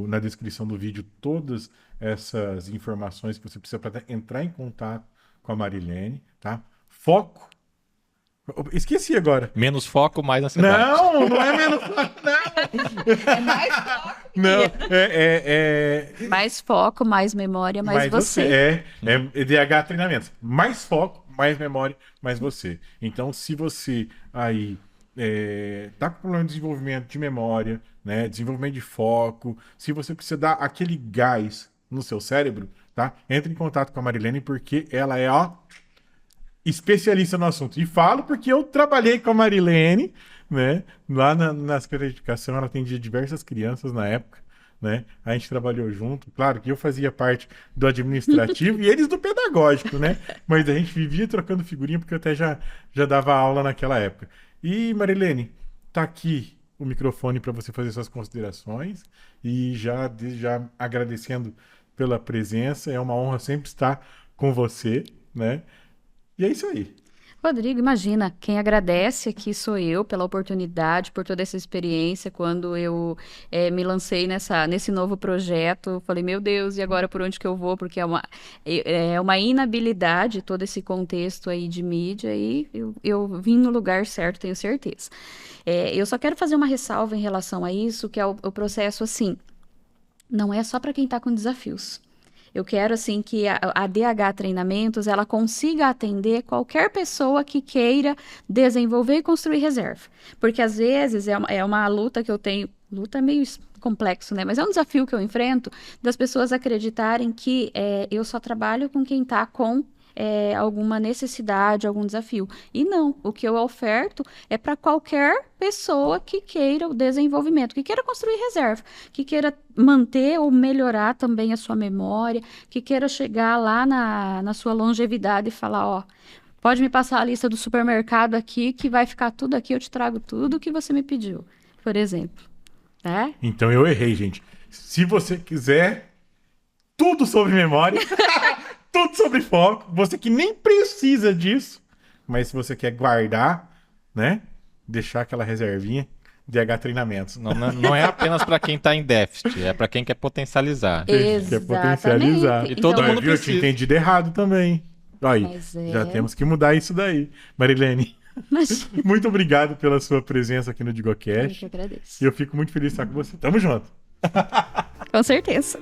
na descrição do vídeo todas essas informações que você precisa para entrar em contato com a Marilene, tá? Foco. Esqueci agora. Menos foco, mais ansiedade. Não é menos foco, não. É mais foco. Não, é Mais foco, mais memória, mais você. É EDH treinamentos. Mais foco, mais memória, mais você. Então, se você aí tá com problema de desenvolvimento de memória, né, desenvolvimento de foco, se você precisa dar aquele gás no seu cérebro, tá? Entre em contato com a Marilene porque ela é, especialista no assunto. E falo porque eu trabalhei com a Marilene, né? Lá na Secretaria de Educação, ela atendia diversas crianças na época, né? A gente trabalhou junto. Claro que eu fazia parte do administrativo e eles do pedagógico, né? Mas a gente vivia trocando figurinha porque eu até já dava aula naquela época. E, Marilene, tá aqui o microfone para você fazer suas considerações e desde já agradecendo pela presença. É uma honra sempre estar com você, né? E é isso aí. Rodrigo, imagina, quem agradece aqui sou eu pela oportunidade, por toda essa experiência. Quando eu me lancei nesse novo projeto, eu falei, meu Deus, e agora por onde que eu vou? Porque é uma inabilidade todo esse contexto aí de mídia e eu vim no lugar certo, tenho certeza. Eu só quero fazer uma ressalva em relação a isso, que é o processo assim, não é só para quem está com desafios. Eu quero, assim, que a DH Treinamentos, ela consiga atender qualquer pessoa que queira desenvolver e construir reserva. Porque, às vezes, é uma luta que eu tenho... Luta é meio complexo, né? Mas é um desafio que eu enfrento das pessoas acreditarem que eu só trabalho com quem está com alguma necessidade, algum desafio. E não, o que eu oferto é para qualquer pessoa que queira o desenvolvimento, que queira construir reserva, que queira manter ou melhorar também a sua memória, que queira chegar lá na sua longevidade e falar, ó, pode me passar a lista do supermercado aqui, que vai ficar tudo aqui, eu te trago tudo que você me pediu, por exemplo. Né? Então eu errei, gente. Se você quiser tudo sobre memória... Tudo sobre foco. Você que nem precisa disso. Mas se você quer guardar, né? Deixar aquela reservinha. DH Treinamentos. Não é apenas para quem está em déficit, é para quem quer potencializar. Quer potencializar. E todo Então, mundo viu? Eu tinha precisa. entendido errado também. Aí, Mas já temos que mudar isso daí. Marilene, Mas muito obrigado pela sua presença aqui no eu que DigoCast. agradeço. E eu fico muito feliz de estar com você. Tamo junto. Com certeza.